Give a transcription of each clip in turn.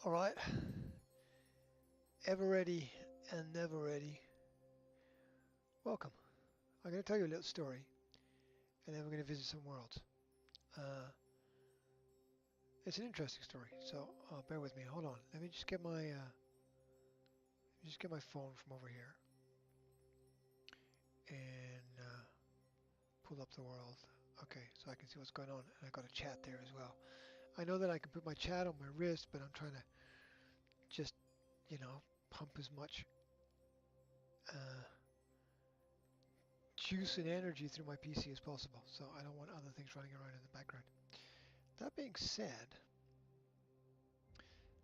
All right. Ever ready and never ready. Welcome. I'm going to tell you a little story, and then we're going to visit some worlds. Uh, it's an interesting story, so bear with me. Hold on. Let me just get my phone from over here and pull up the world. Okay, so I can see what's going on, and I got a chat there as well. I know that I can put my chat on my wrist, but I'm trying to just, you know, pump as much uh, juice and energy through my PC as possible. So I don't want other things running around in the background. That being said,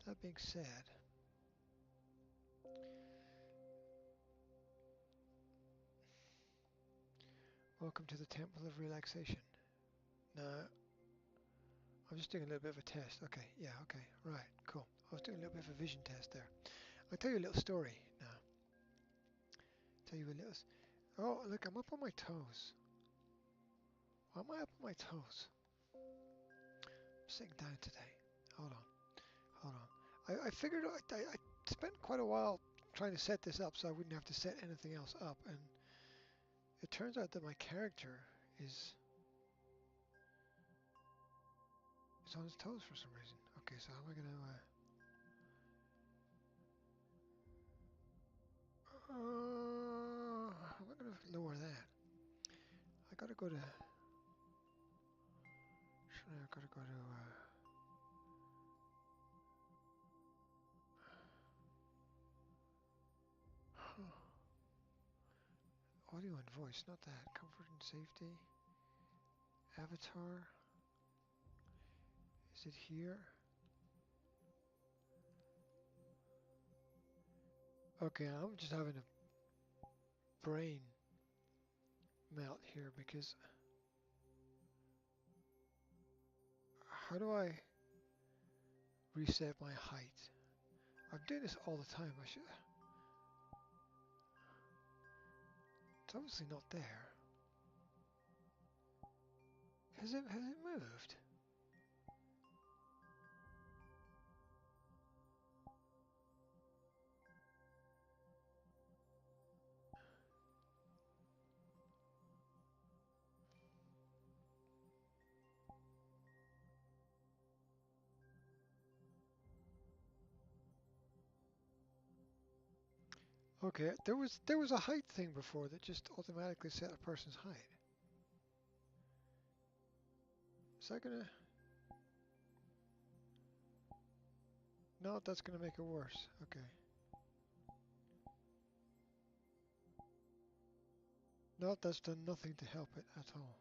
that being said, welcome to the Temple of Relaxation. Now, I'm just doing a little bit of a test. Okay, yeah, okay, right, cool. I was doing a little bit of a vision test there. I'll tell you a little story now. Tell you a little. Oh, look, I'm up on my toes. Why am I up on my toes? I'm sitting down today. Hold on, hold on. I figured I spent quite a while trying to set this up so I wouldn't have to set anything else up, and it turns out that my character is on his toes for some reason. Okay, so how am I gonna? How am I gonna lower that? I gotta go to. I gotta go to. Audio and voice, not that. Comfort and safety. Avatar. Is it here? Okay, I'm just having a brain melt here because how do I reset my height? I'm doing this all the time. I should. It's obviously not there. Has it moved? Okay, there was a height thing before that just automatically set a person's height. Is that gonna? No, that's gonna make it worse. Okay. No, that's done nothing to help it at all.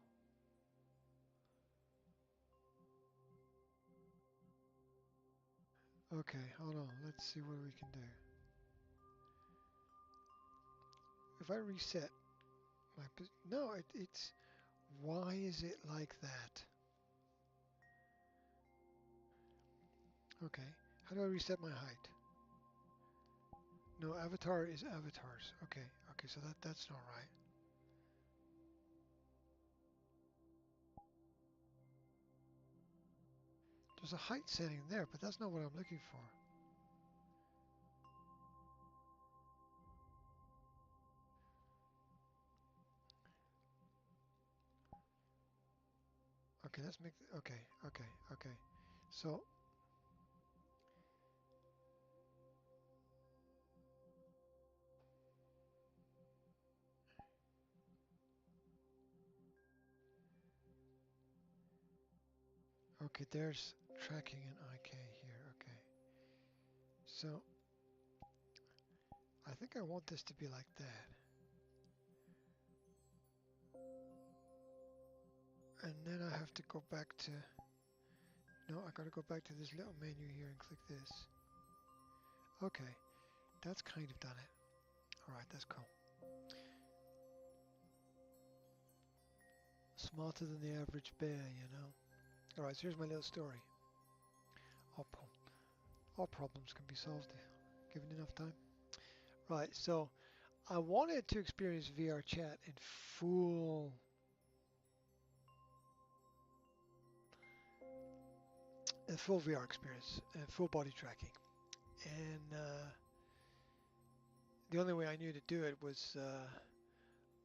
Okay, hold on. Let's see what we can do. If I reset my... No, it's... Why is it like that? Okay. How do I reset my height? No, avatar is avatars. Okay, okay, so that's not right. There's a height setting there, but that's not what I'm looking for. Okay, let's make... Okay, okay, okay. So... Okay, there's tracking an IK here. Okay. So... I think I want this to be like that. And then I have to go back to... No, I gotta go back to this little menu here and click this. Okay, that's kind of done it. Alright, that's cool. Smarter than the average bear, you know. Alright, so here's my little story. All problems can be solved given enough time. Right, so I wanted to experience VR chat in full VR experience and full body tracking. and the only way I knew to do it was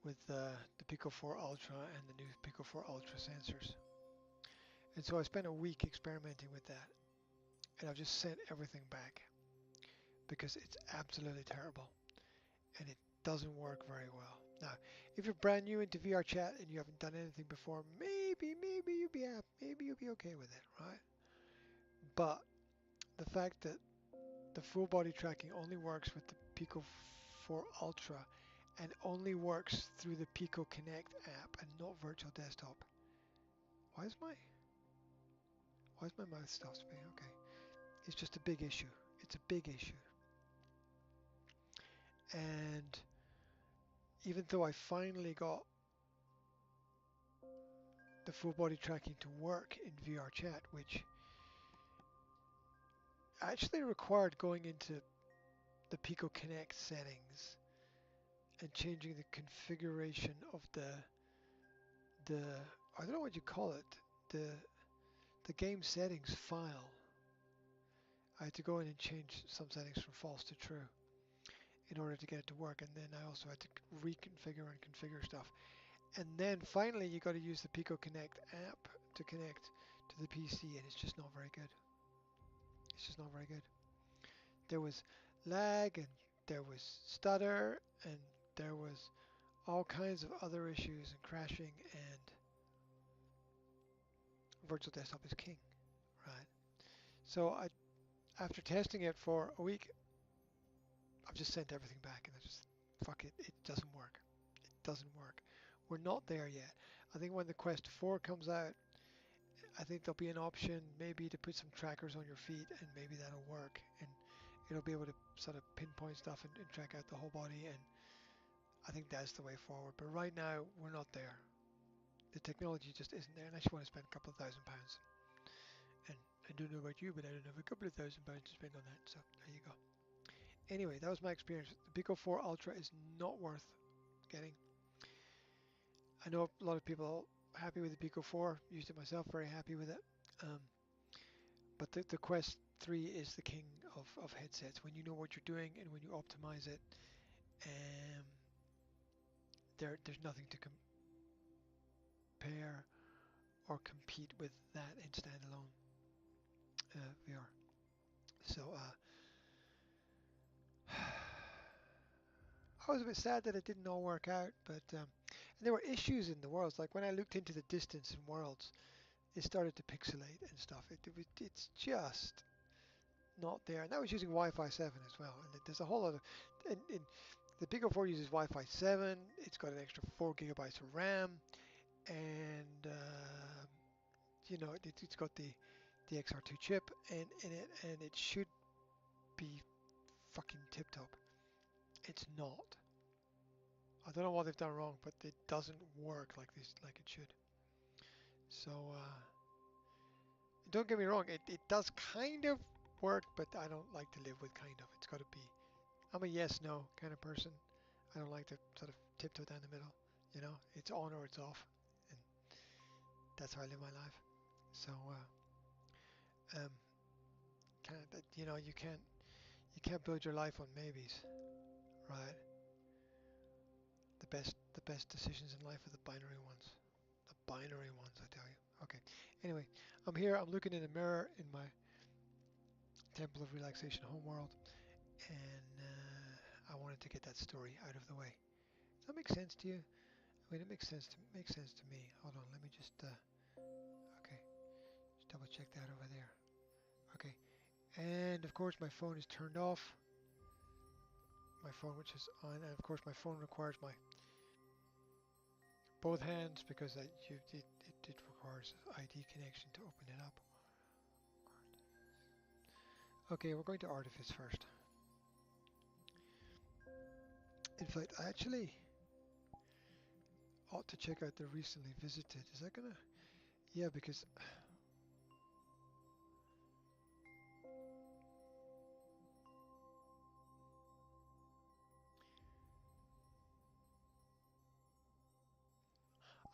with the Pico 4 Ultra and the new Pico 4 Ultra sensors. And so I spent a week experimenting with that, and I've just sent everything back because it's absolutely terrible and it doesn't work very well. Now, if you're brand new into VR chat and you haven't done anything before, maybe you'll be okay with it, right? But the fact that the full body tracking only works with the Pico 4 Ultra and only works through the Pico Connect app and not Virtual Desktop. Why is my mouth stop spinning? Okay. It's just a big issue. It's a big issue. And even though I finally got the full body tracking to work in VR chat, which actually required going into the Pico Connect settings and changing the configuration of the I don't know what you call it, the game settings file. I had to go in and change some settings from false to true in order to get it to work, and then I also had to reconfigure and configure stuff. And then finally you got to use the Pico Connect app to connect to the PC, and it's just not very good. It's just not very good. There was lag, and there was stutter, and there was all kinds of other issues and crashing, and Virtual Desktop is king, right? So after testing it for a week, I've just sent everything back, and I just, fuck it, it doesn't work. It doesn't work. We're not there yet. I think when the Quest 4 comes out, I think there'll be an option maybe to put some trackers on your feet, and maybe that'll work, and it'll be able to sort of pinpoint stuff and track out the whole body, and I think that's the way forward. But right now, we're not there. The technology just isn't there, and I just want to spend a couple of £1,000. And I don't know about you, but I don't have a couple of £1,000 to spend on that, so there you go. Anyway, that was my experience. The Pico 4 Ultra is not worth getting. I know a lot of people are happy with the Pico 4, used it myself, very happy with it. But the Quest 3 is the king of headsets. When you know what you're doing and when you optimize it, there's nothing to compare or compete with that in standalone VR. So I was a bit sad that it didn't all work out, but and there were issues in the worlds. Like when I looked into the distance in worlds, it started to pixelate and stuff. It's just not there. And that was using Wi-Fi 7 as well. And there's a whole lot of, and the Pico 4 uses Wi-Fi 7. It's got an extra 4 gigabytes of RAM, and you know it's got the XR2 chip in it, and it should be fucking tip top. It's not. I don't know what they've done wrong, but it doesn't work like it should. So don't get me wrong, it does kind of work, but I don't like to live with kind of. It's got to be. I'm a yes no kind of person. I don't like to sort of tiptoe down the middle. You know, it's on or it's off, and that's how I live my life. So can't you know you can't build your life on maybes, right? The best decisions in life are the binary ones. The binary ones, I tell you. Okay. Anyway, I'm here. I'm looking in the mirror in my Temple of Relaxation homeworld, and I wanted to get that story out of the way. Does that make sense to you? I mean, it makes sense to me. Hold on. Let me just. Okay. Just double check that over there. Okay. And of course, my phone is turned off. My phone, which is on, and of course, my phone requires my both hands because it requires ID connection to open it up. Okay, we're going to Artifice first. In fact, I actually ought to check out the recently visited. Is that gonna? Yeah, because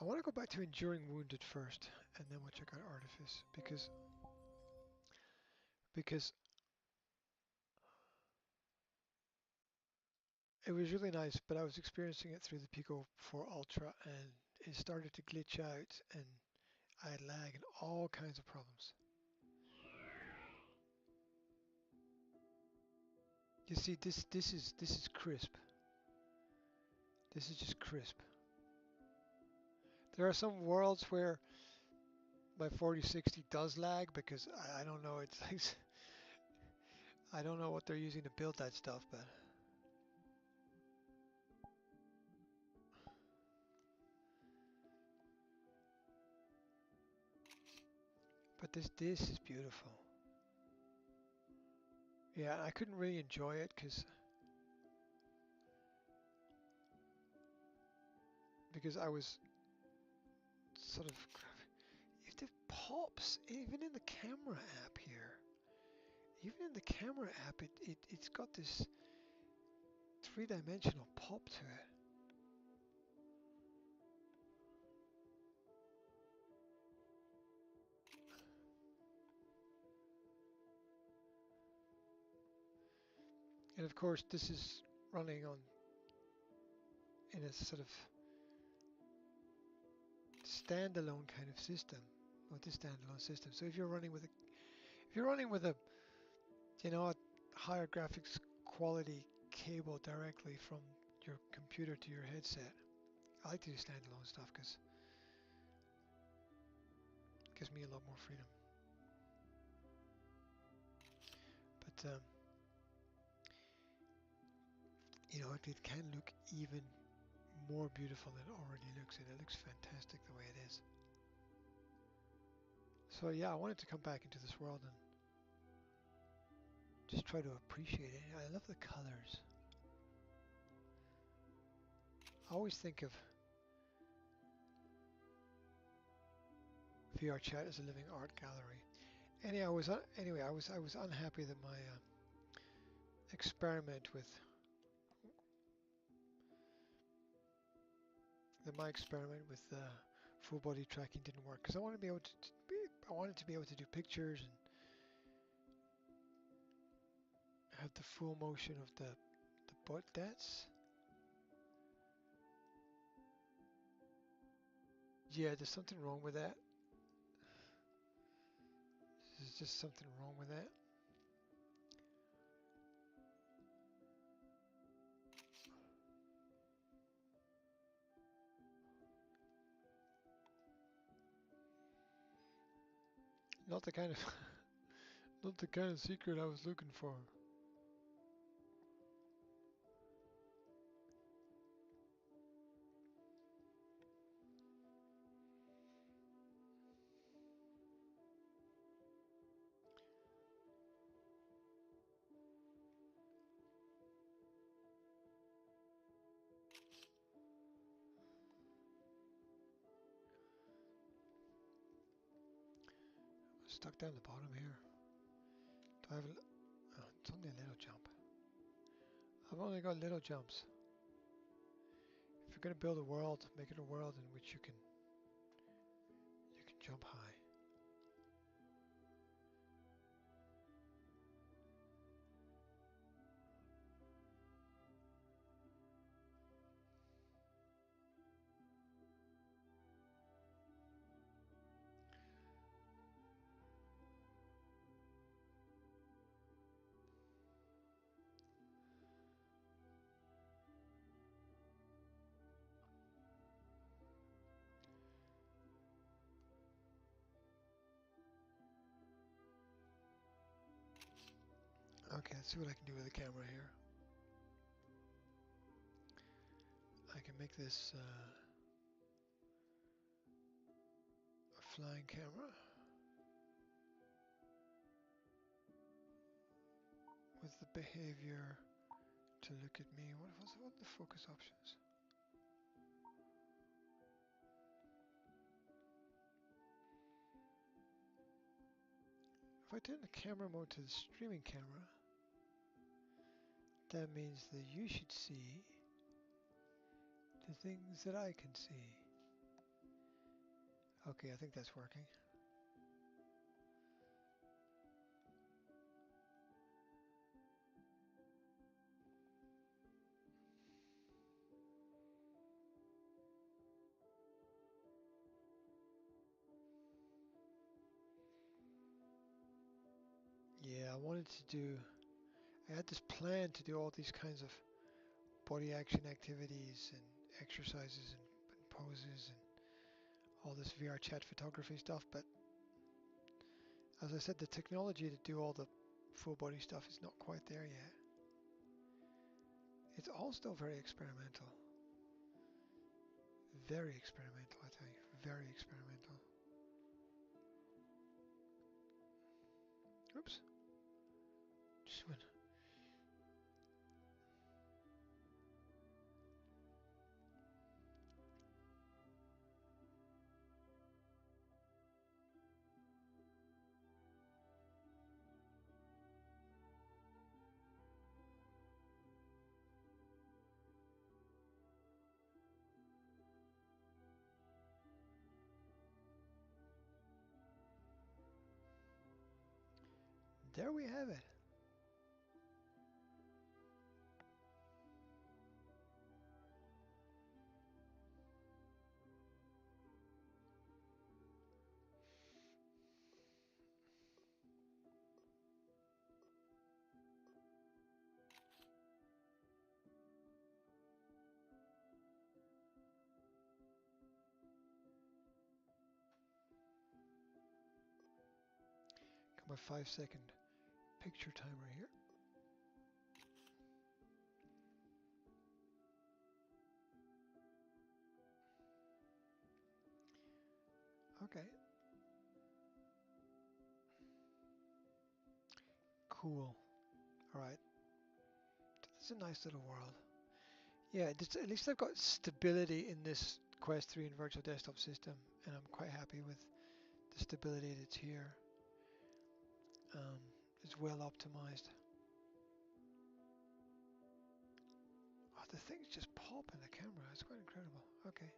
I want to go back to Enduring Wounded first, and then we'll check out Artifice because It was really nice, but I was experiencing it through the Pico 4 Ultra, and it started to glitch out, and I had lag and all kinds of problems. You see, this is crisp. This is just crisp. There are some worlds where my 4060 does lag because I don't know. It's like I don't know what they're using to build that stuff, but this is beautiful. Yeah, I couldn't really enjoy it because I was sort of if the pops even in the camera app here, even in the camera app, it's got this three-dimensional pop to it. And of course, this is running on in a sort of standalone kind of system, with this standalone system. So if you're running with a a higher graphics quality cable directly from your computer to your headset, I like to do standalone stuff because it gives me a lot more freedom. But it can look even more beautiful than it already looks, and it looks fantastic the way it is. So yeah, I wanted to come back into this world and just try to appreciate it. I love the colors. I always think of VR chat as a living art gallery. Anyway, I was unhappy that my experiment with full body tracking didn't work because I wanted to be able to do pictures and have the full motion of the butt. Yeah, there's something wrong with that. There's just something wrong with that. Not the kind of not the kind of secret I was looking for. Stuck down the bottom here. Do I have it's only a little jump. I've only got little jumps. If you're going to build a world, make it a world in which you can jump high. Okay, let's see what I can do with the camera here. I can make this a flying camera with the behavior to look at me. What are the focus options? If I turn the camera mode to the streaming camera, that means that you should see the things that I can see. Okay, I think that's working. I wanted to do, I had this plan to do all these kinds of body action activities and exercises and poses and all this VR chat photography stuff, but as I said, the technology to do all the full body stuff is not quite there yet. It's all still very experimental. Very experimental, I tell you. Very experimental. Oops. Just went. There we have it. Got my 5-second picture timer here. Okay. Cool. All right. It's a nice little world. Yeah, at least I've got stability in this Quest 3 and Virtual Desktop system, and I'm quite happy with the stability that's here. It's well optimized. Oh, the things just pop in the camera. It's quite incredible. Okay.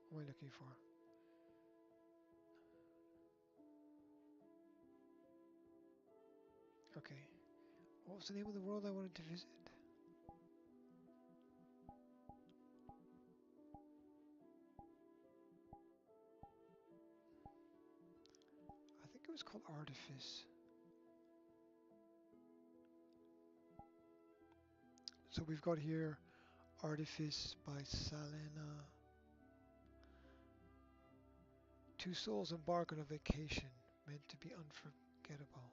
What am I looking for? Okay. What was the name of the world I wanted to visit? I think it was called Artifice. So we've got here Artifice by Salena. Two souls embark on a vacation meant to be unforgettable.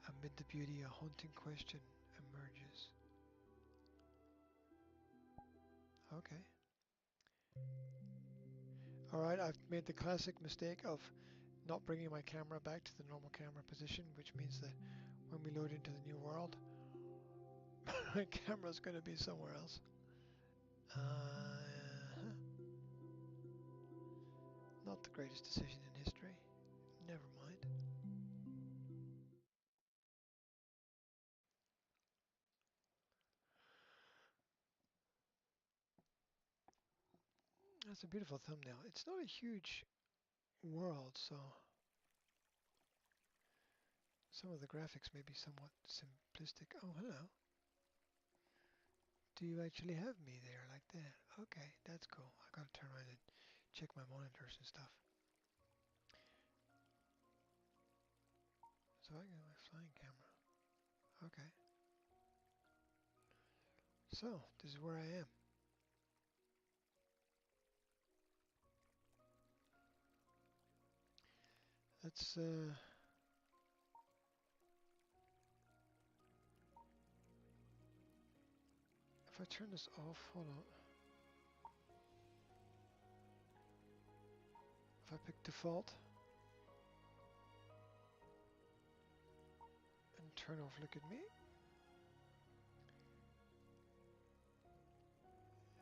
Amid the beauty, a haunting question emerges. Okay. Alright, I've made the classic mistake of not bringing my camera back to the normal camera position, which means that when we load into the new world, my camera's going to be somewhere else. Not the greatest decision in history. Never mind. That's a beautiful thumbnail. It's not a huge world, so some of the graphics may be somewhat simplistic. Oh, hello. Do you actually have me there like that? Okay, that's cool. I gotta turn around and check my monitors and stuff. So I got my flying camera. Okay. So, this is where I am. Let's if I turn this off, hold on. If I pick default and turn off look at me,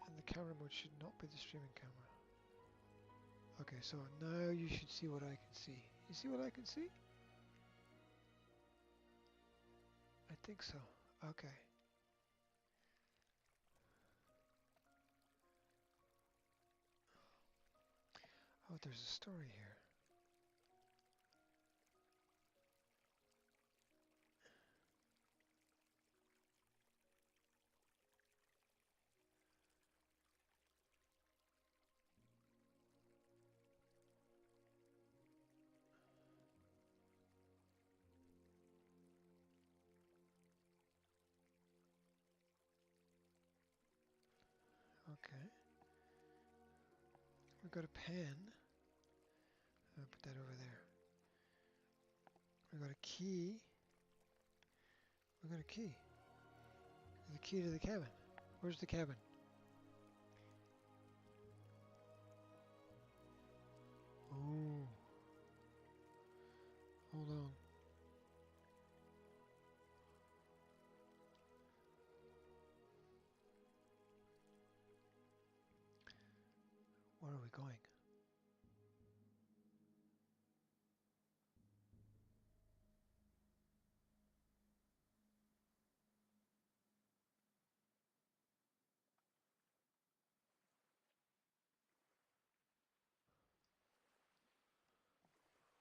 and the camera mode should not be the streaming camera. Okay, so now you should see what I can see. You see what I can see? I think so. Okay. Oh, there's a story here. Okay. We've got a pen. I'll put that over there. We've got a key. We've got a key. The key to the cabin. Where's the cabin? Oh. Hold on. Where are we going?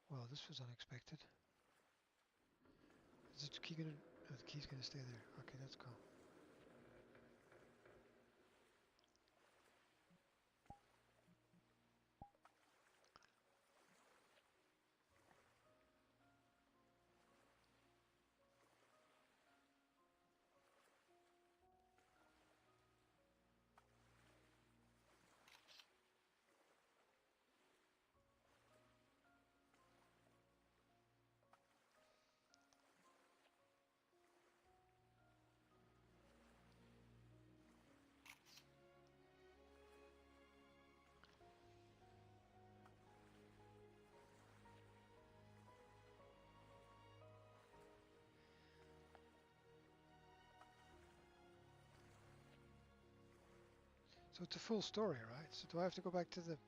Well, this was unexpected. Is the key gonna... Oh, the key's gonna stay there. Okay, that's cool. So it's a full story, right? So do I have to go back to the...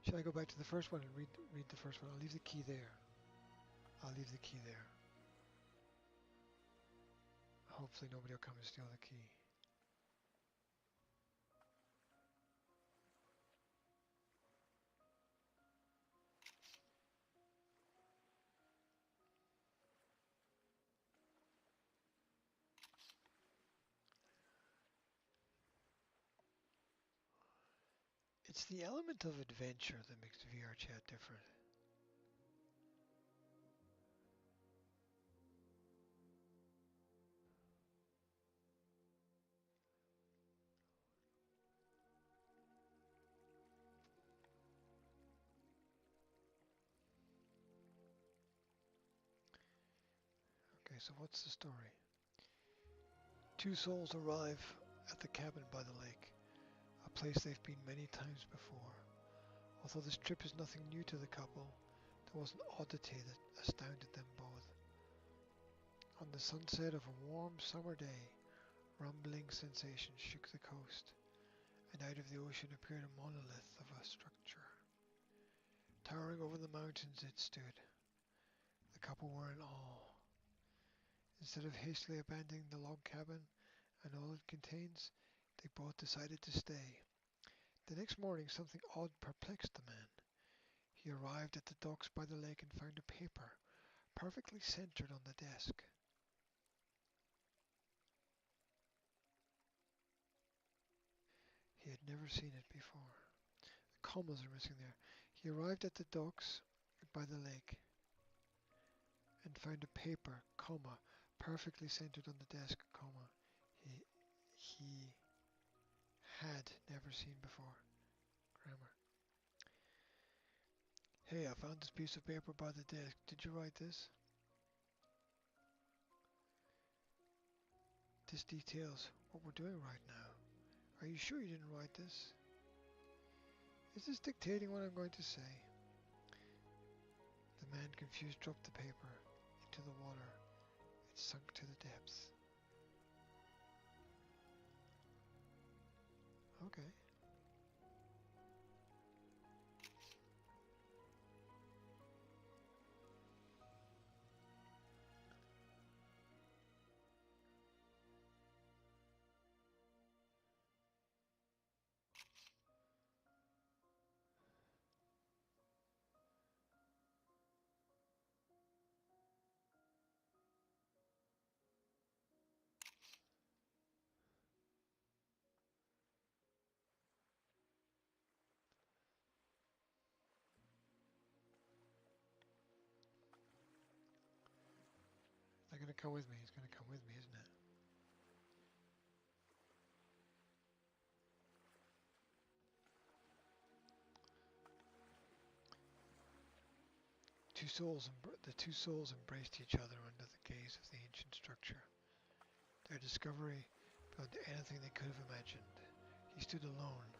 Should I go back to the first one and read the first one? I'll leave the key there. I'll leave the key there. Hopefully nobody will come and steal the key. It's the element of adventure that makes VR chat different. Okay, so what's the story? Two souls arrive at the cabin by the lake, a place they've been many times before. Although this trip is nothing new to the couple, there was an oddity that astounded them both. On the sunset of a warm summer day, rumbling sensations shook the coast, and out of the ocean appeared a monolith of a structure. Towering over the mountains it stood. The couple were in awe. Instead of hastily abandoning the log cabin and all it contains, they both decided to stay. The next morning something odd perplexed the man. He arrived at the docks by the lake and found a paper perfectly centered on the desk. He had never seen it before. The commas are missing there. He arrived at the docks by the lake and found a paper, comma, perfectly centered on the desk, comma, he had never seen before. Grammar. Hey, I found this piece of paper by the desk. Did you write this? This details what we're doing right now. Are you sure you didn't write this? Is this dictating what I'm going to say? The man, confused, dropped the paper into the water. It sunk to the depths. Okay. They're going to come with me. It's going to come with me, isn't it? The two souls embraced each other under the gaze of the ancient structure. Their discovery beyond anything they could have imagined. He stood alone,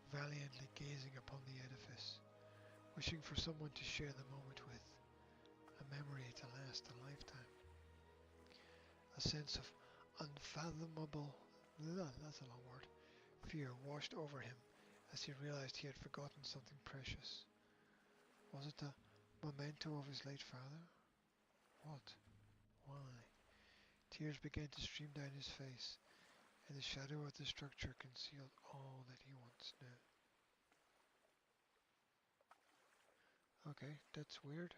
valiantly gazing upon the edifice, wishing for someone to share the moment with, a memory to last a lifetime. A sense of unfathomable, that's a long word, fear washed over him as he realized he had forgotten something precious. Was it the memento of his late father? What? Why? Tears began to stream down his face, and the shadow of the structure concealed all that he once knew. Okay, that's weird.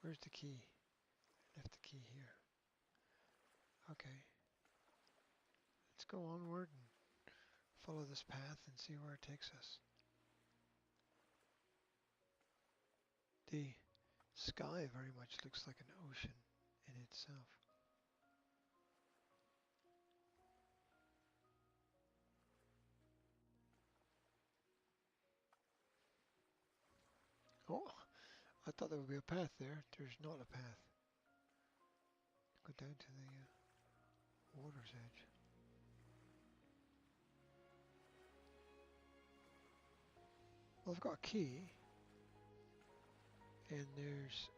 Where's the key? I left the key here. Okay. Let's go onward and follow this path and see where it takes us. The sky very much looks like an ocean in itself. Oh, I thought there would be a path there. There's not a path. Go down to the water's edge. Well, I've got a key, and there's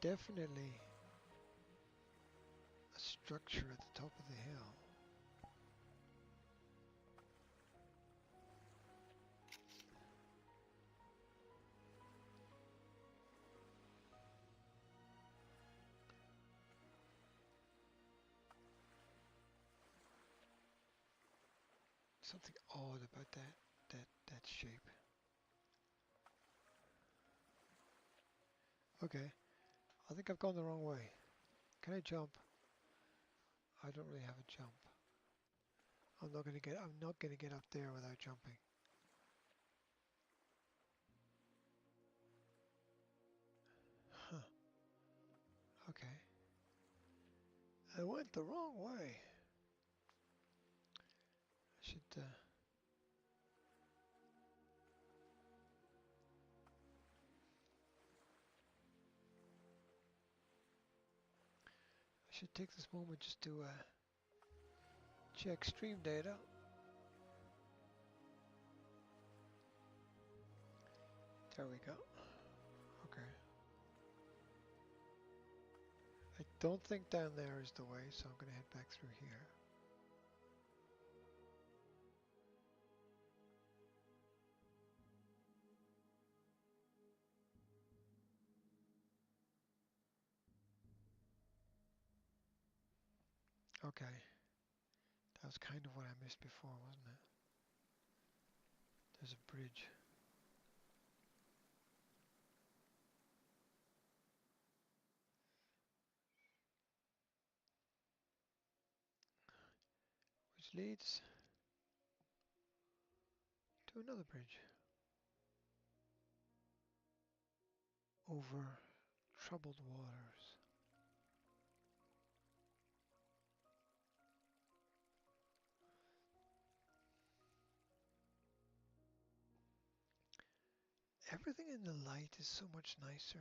definitely a structure at the top of the hill. Something odd about that shape. Okay, I think I've gone the wrong way. Can I jump? I don't really have a jump. I'm not gonna get up there without jumping. Huh. Okay. I went the wrong way. I should take this moment just to check stream data. There we go. Okay. I don't think down there is the way, so I'm gonna head back through here. Okay. That was kind of what I missed before, wasn't it? There's a bridge. Which leads to another bridge. Over troubled waters. Everything in the light is so much nicer.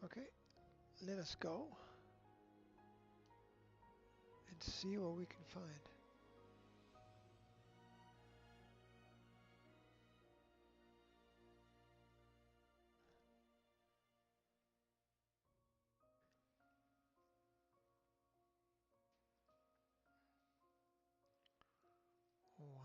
Okay, let us go and see what we can find. Oh, wow.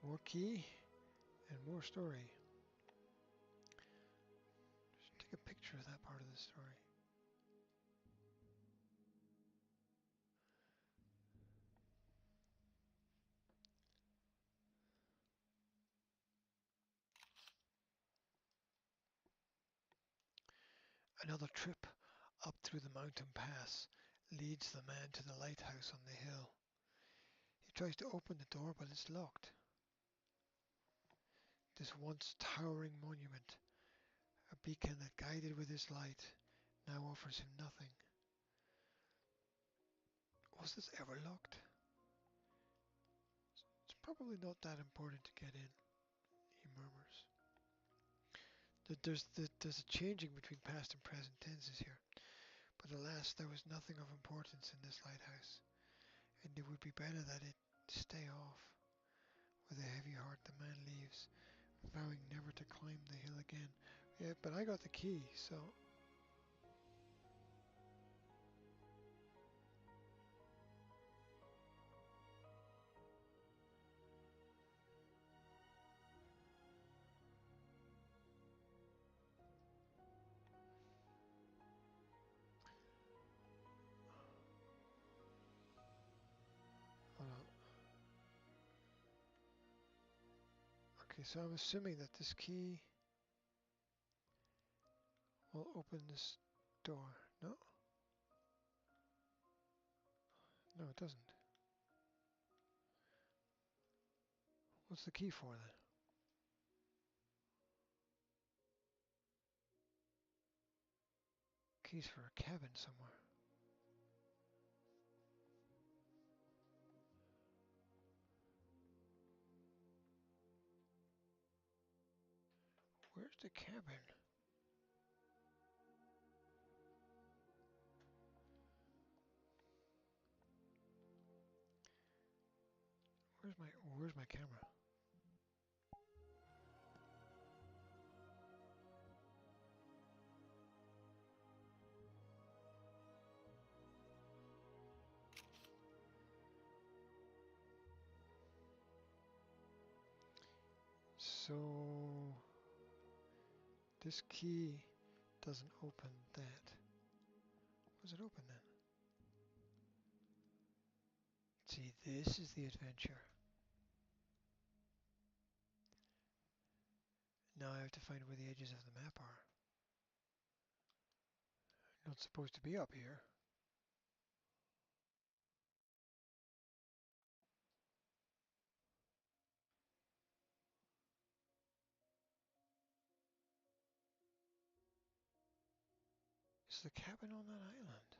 More key and more story. Just take a picture of that part of the story. Another trip up through the mountain pass leads the man to the lighthouse on the hill. He tries to open the door, but it's locked. This once towering monument, a beacon that guided with his light, now offers him nothing. Was this ever locked? It's probably not that important to get in, he murmurs. There's a changing between past and present tenses here, but alas, there was nothing of importance in this lighthouse, and it would be better that it stay off. With a heavy heart, the man leaves, vowing never to climb the hill again. Yeah, but I got the key, so... Hold on. Okay, so I'm assuming that this key will open this door. No? No, it doesn't. What's the key for then? Key's for a cabin somewhere. Where's the cabin? Where's my camera? So this key doesn't open that. What does it open then? See, this is the adventure. Now I have to find where the edges of the map are. Not supposed to be up here. Is the cabin on that island?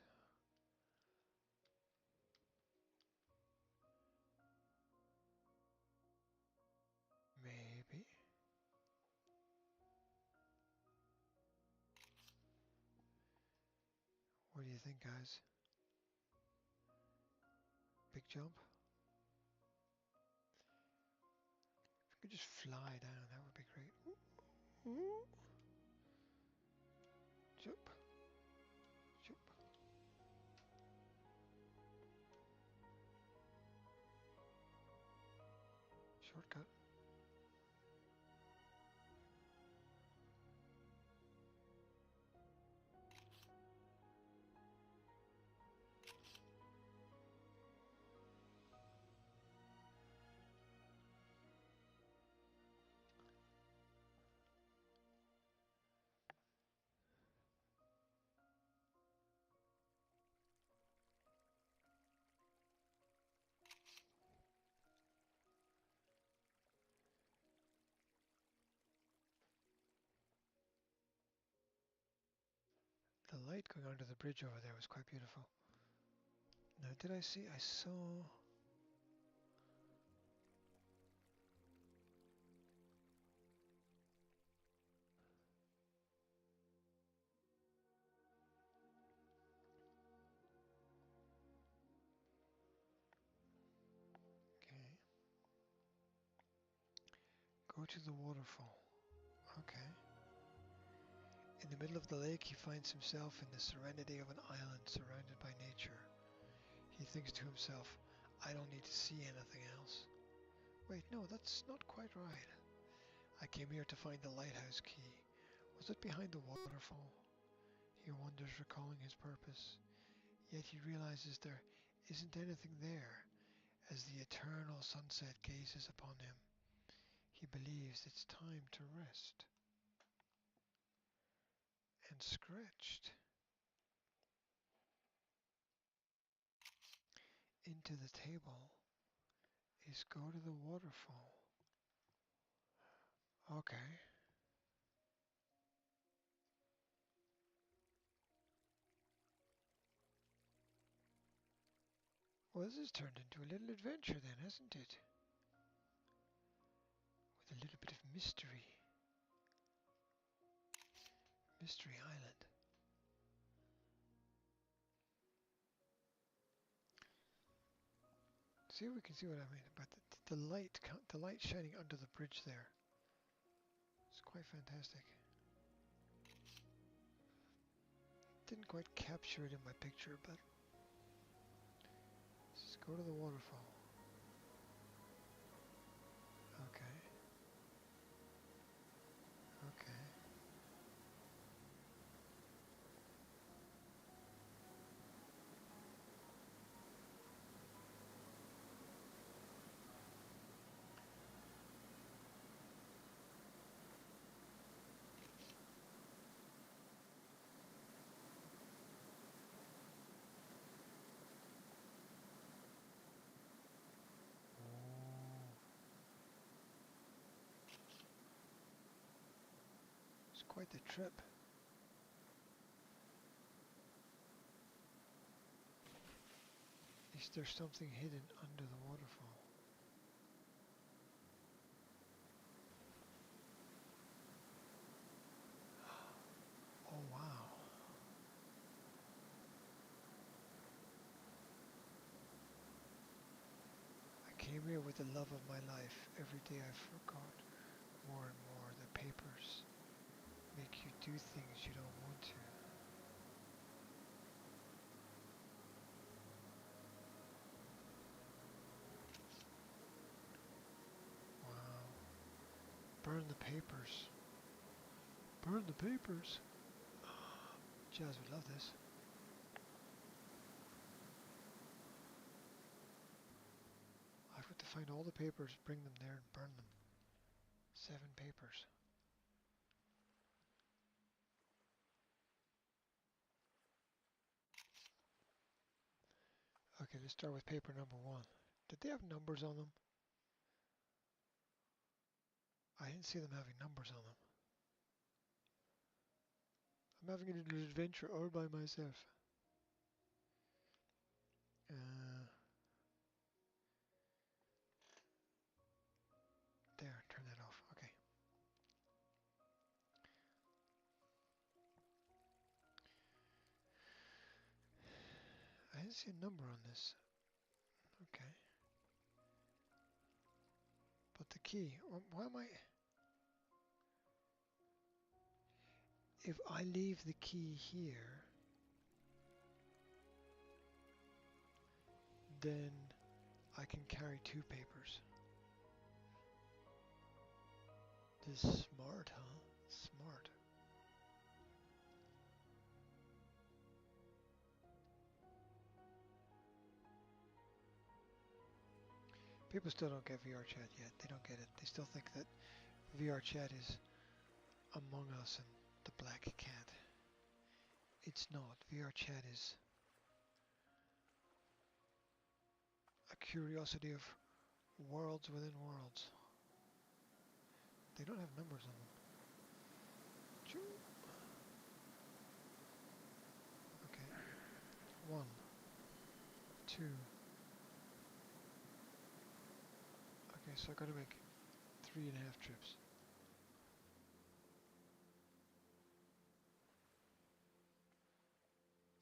Maybe. What do you think, guys? Big jump? If we could just fly down, that would be great. Ooh. Ooh. Jump. Jump. Shortcut. The light going under the bridge over there was quite beautiful. Now, did I see? I saw... Okay. Go to the waterfall. Okay. In the middle of the lake, he finds himself in the serenity of an island surrounded by nature. He thinks to himself, I don't need to see anything else. Wait, no, that's not quite right. I came here to find the lighthouse key. Was it behind the waterfall? He wonders, recalling his purpose. Yet he realizes there isn't anything there as the eternal sunset gazes upon him. He believes it's time to rest. And scratched into the table is go to the waterfall. Okay. Well, this has turned into a little adventure then, hasn't it? With a little bit of mystery. Mystery Island. See if we can see what I mean about the light shining under the bridge there. It's quite fantastic. Didn't quite capture it in my picture, but let's go to the waterfall. Okay. Okay. It's quite the trip. Is there something hidden under the waterfall? Oh wow. I came here with the love of my life. Every day I forgot more and more. The papers make you do things you don't want to. Wow. Burn the papers. Burn the papers. Jazz would love this. I've got to find all the papers, bring them there and burn them. 7 papers. Okay, let's start with paper number 1. Did they have numbers on them? I didn't see them having numbers on them. I'm having a little adventure all by myself. There, turn that off. Okay. I didn't see a number on this. Okay. But the key, why am I... If I leave the key here, then I can carry 2 papers. This is smart, huh? Smart. People still don't get VR chat yet. They don't get it. They still think that VR chat is Among Us and the Black Cat. It's not. VR chat is a curiosity of worlds within worlds. They don't have numbers on them. Okay. 1, 2. Okay, so I gotta make 3.5 trips.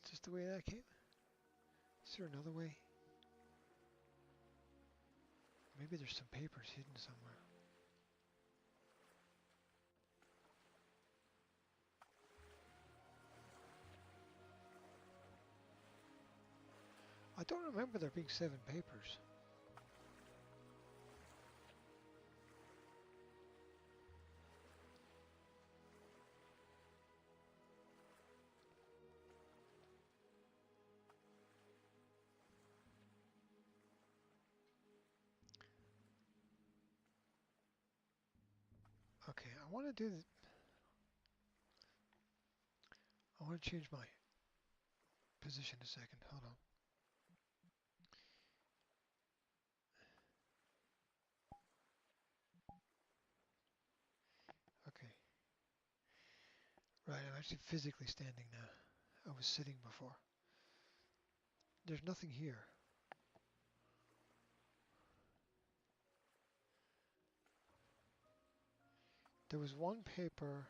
Is this the way that came? Is there another way? Maybe there's some papers hidden somewhere. I don't remember there being 7 papers. I want to do. I want to change my position a second. Hold on. Okay. Right, I'm actually physically standing now. I was sitting before. There's nothing here. There was one paper.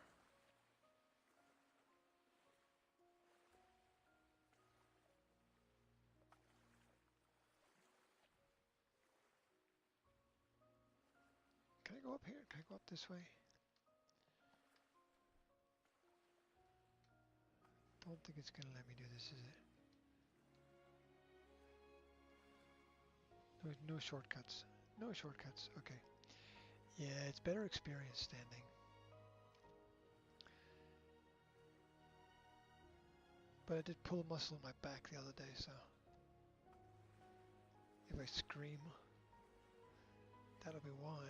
Can I go up here? Can I go up this way? Don't think it's going to let me do this, is it? There's no shortcuts. No shortcuts. Okay. Yeah, it's better experience standing. But I did pull a muscle in my back the other day, so if I scream, that'll be why.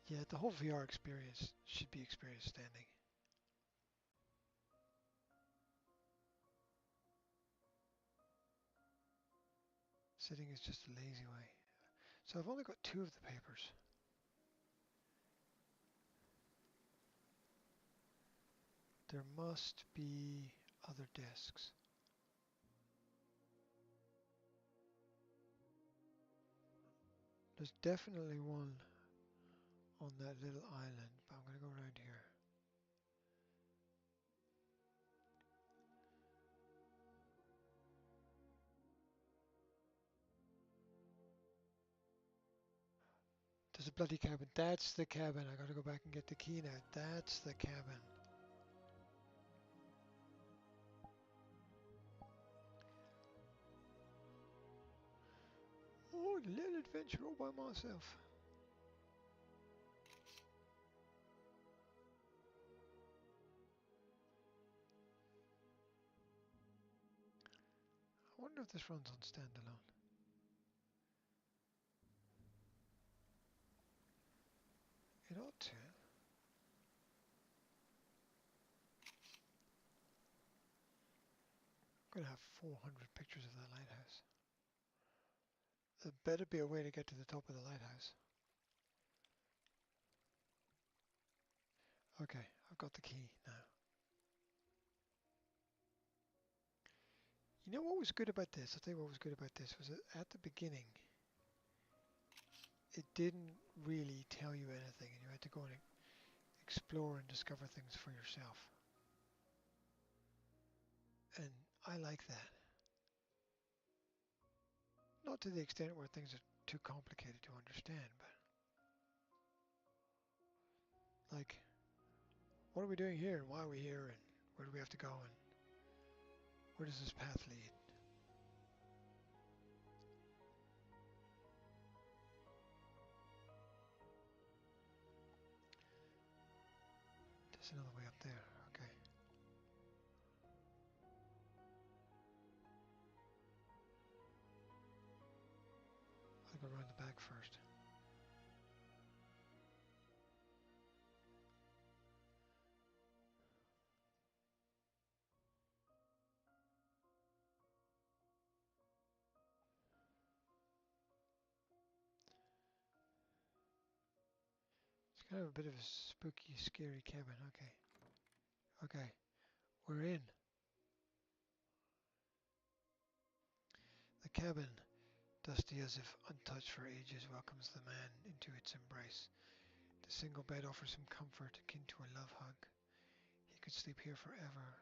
Yeah, the whole VR experience should be experience standing. Sitting is just a lazy way. So I've only got 2 of the papers. There must be other desks. There's definitely one on that little island, but I'm going to go around here. There's a bloody cabin. That's the cabin. I gotta go back and get the key now. That's the cabin. Oh, a little adventure all by myself. I wonder if this runs on standalone. It ought to. I'm gonna have 400 pictures of that lighthouse. There better be a way to get to the top of the lighthouse. Okay, I've got the key now. You know what was good about this? I'll tell you what was good about this was that at the beginning it didn't really tell you anything and you had to go and explore and discover things for yourself. And I like that. Not to the extent where things are too complicated to understand, but like, what are we doing here and why are we here and where do we have to go and where does this path lead? There's another way up there, okay. I'll go around the back first. It's kind of a bit of a spooky, scary cabin, okay. Okay, we're in. The cabin, dusty as if untouched for ages, welcomes the man into its embrace. The single bed offers him comfort akin to a love hug. He could sleep here forever.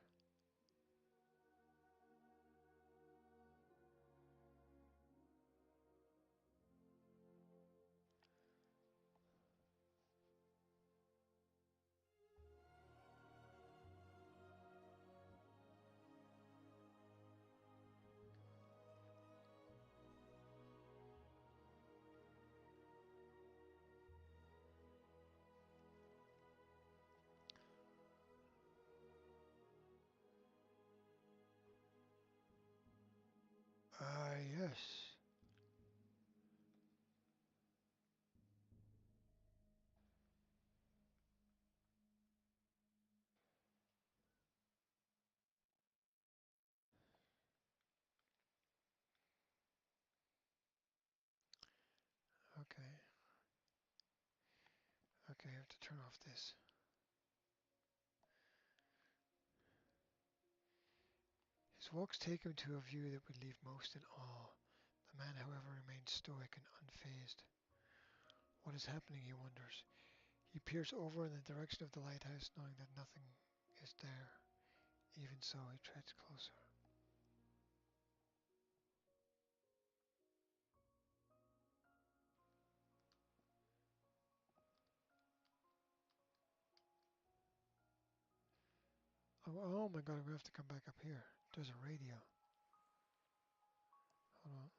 here to turn off this. His walks take him to a view that would leave most in awe. The man, however, remains stoic and unfazed. What is happening, he wonders. He peers over in the direction of the lighthouse, knowing that nothing is there. Even so, he treads closer. Oh my god, I'm gonna have to come back up here. There's a radio. Hold on.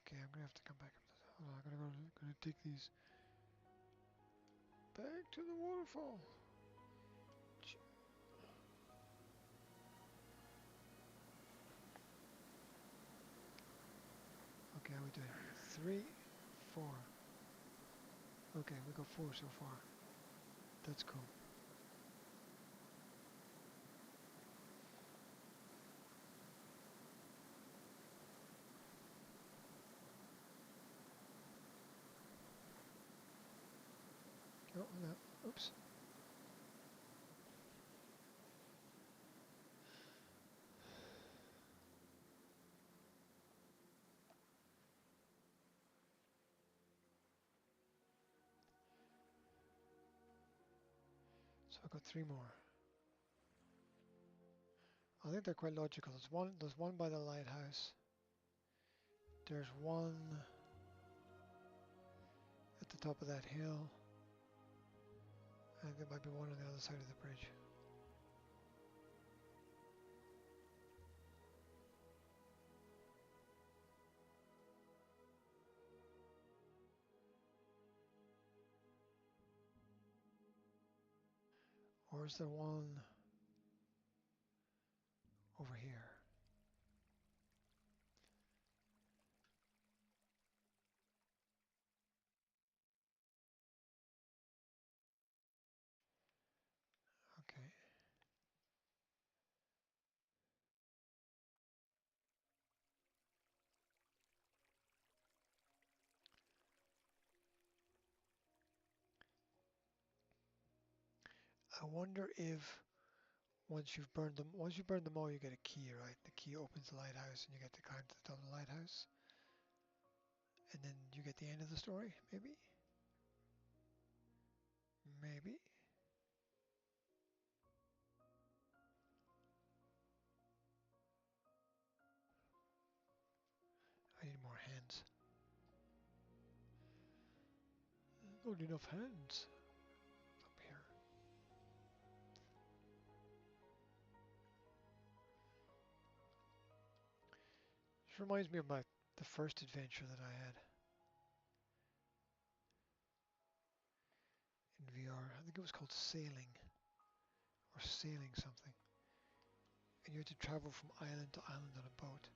Okay, I'm gonna have to come back up to the, hold on, gonna take these back to the waterfall. Okay, how we doing? 3, 4. Okay, we got 4 so far. That's cool. Oh, no. Oops. So I've got 3 more. I think they're quite logical. There's one by the lighthouse. There's one at the top of that hill. And there might be one on the other side of the bridge. Or is there one over here? Okay. I wonder if once you burn them all, you get a key, right? The key opens the lighthouse, and you get to climb to the top of the lighthouse, and then you get the end of the story. Maybe. Maybe. I need more hands. Not enough hands up here. This reminds me of the first adventure that I had in VR. I think it was called Sailing or Sailing something. And you had to travel from island to island on a boat.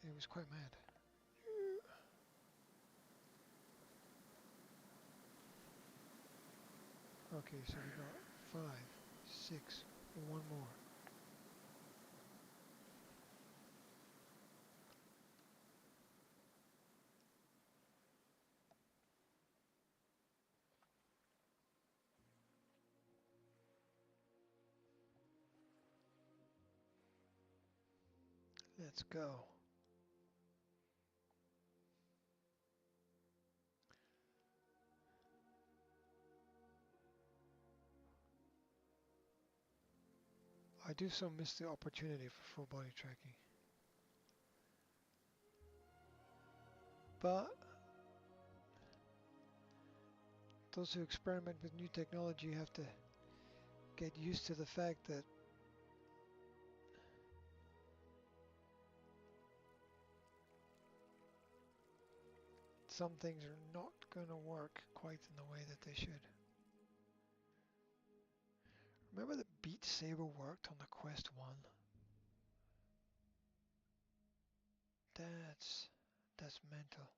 It was quite mad. Okay, so we got 5, 6, one more. Let's go. I do so miss the opportunity for full body tracking. But those who experiment with new technology have to get used to the fact that some things are not going to work quite in the way that they should. Remember that Beat Saber worked on the Quest 1? That's mental.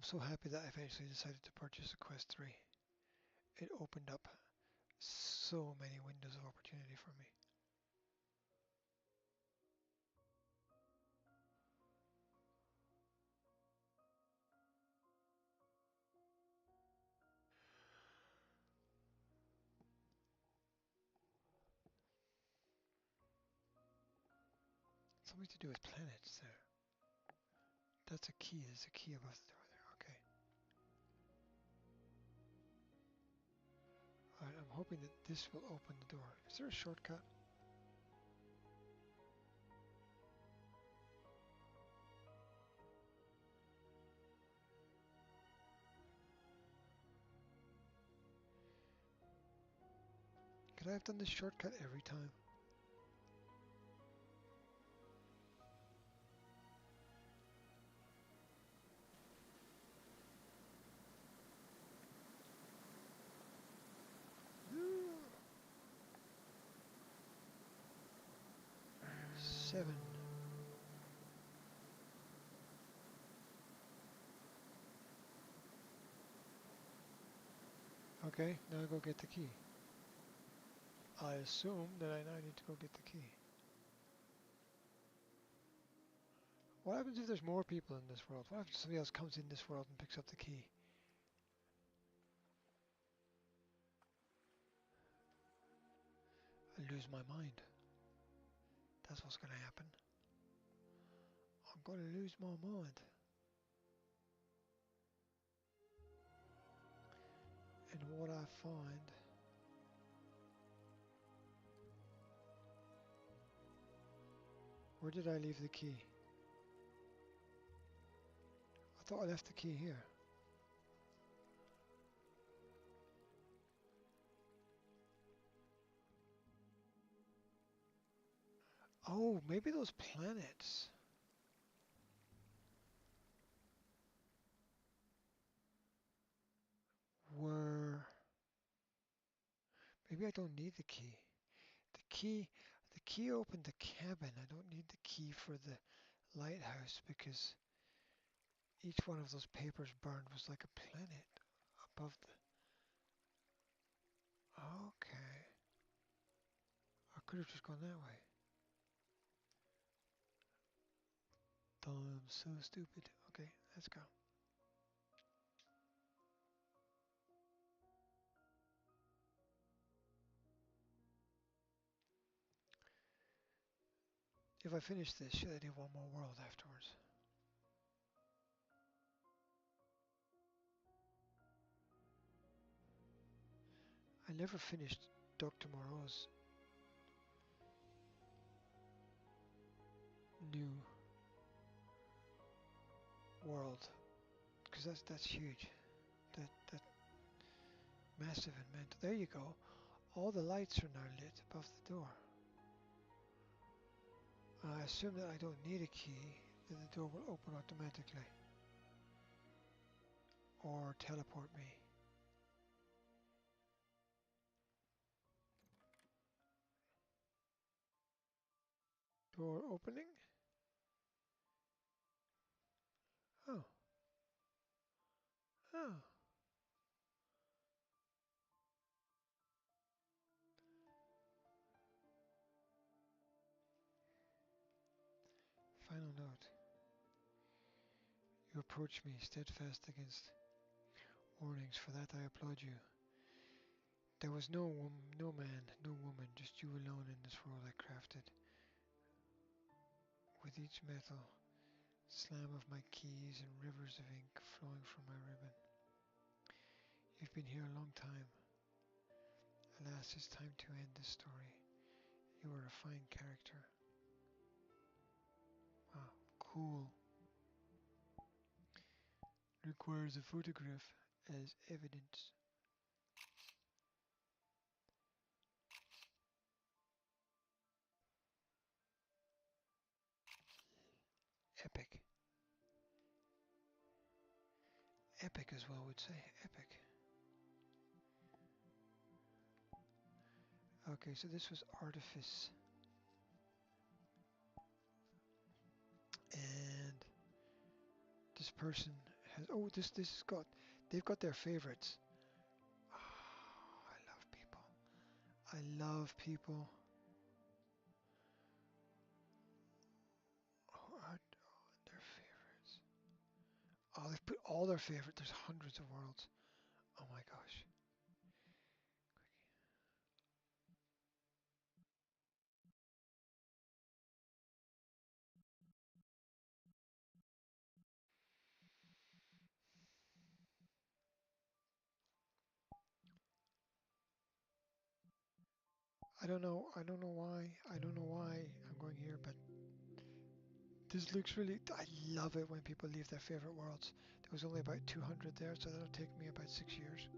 so happy that I eventually decided to purchase a Quest 3. It opened up so many windows of opportunity for me. Something to do with planets there. That's a key. There's a key above the door there. Okay. Alright, I'm hoping that this will open the door. Is there a shortcut? Could I have done this shortcut every time? No. 7. Okay, now go get the key. I assume that I now need to go get the key. What happens if there's more people in this world? What happens if somebody else comes in this world and picks up the key? I lose my mind. That's what's going to happen. I'm going to lose my mind. And what I find... Where did I leave the key? I thought I left the key here. Oh, maybe those planets were... Maybe I don't need the key. The key opened the cabin. I don't need the key for the lighthouse because each one of those papers burned was like a planet above the... Okay. I could have just gone that way. I'm so stupid. Okay, let's go. If I finish this, should I do one more world afterwards? I never finished Dr. Moreau's new world because that's huge. That massive and mental. There you go. All the lights are now lit above the door. I assume that I don't need a key, that the door will open automatically. Or teleport me. Door opening? Oh. Oh. Final note. You approach me steadfast against warnings. For that I applaud you. There was no man, no woman, just you alone in this world I crafted. With each metal slam of my keys and rivers of ink flowing from my ribbon. You've been here a long time. Alas, it's time to end this story. You are a fine character. Wow, cool. Requires a photograph as evidence. Epic. Epic as well would say. Epic. Okay, so this was Artifice. And this person Oh, this has got. They've got their favorites. Oh, I love people. I love people. Oh, their favorites. Oh, they've put all their favorite. There's hundreds of worlds. Oh my gosh. I don't know. I don't know why. I don't know why I'm going here, but this looks really. I love it when people leave their favorite worlds. There was only about 200 there, so that'll take me about 6 years.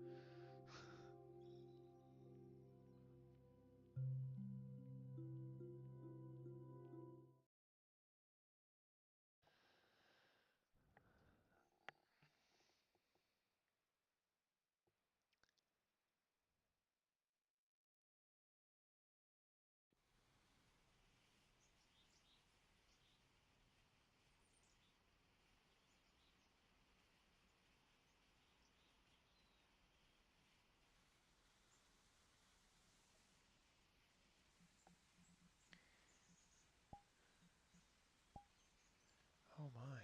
Oh my.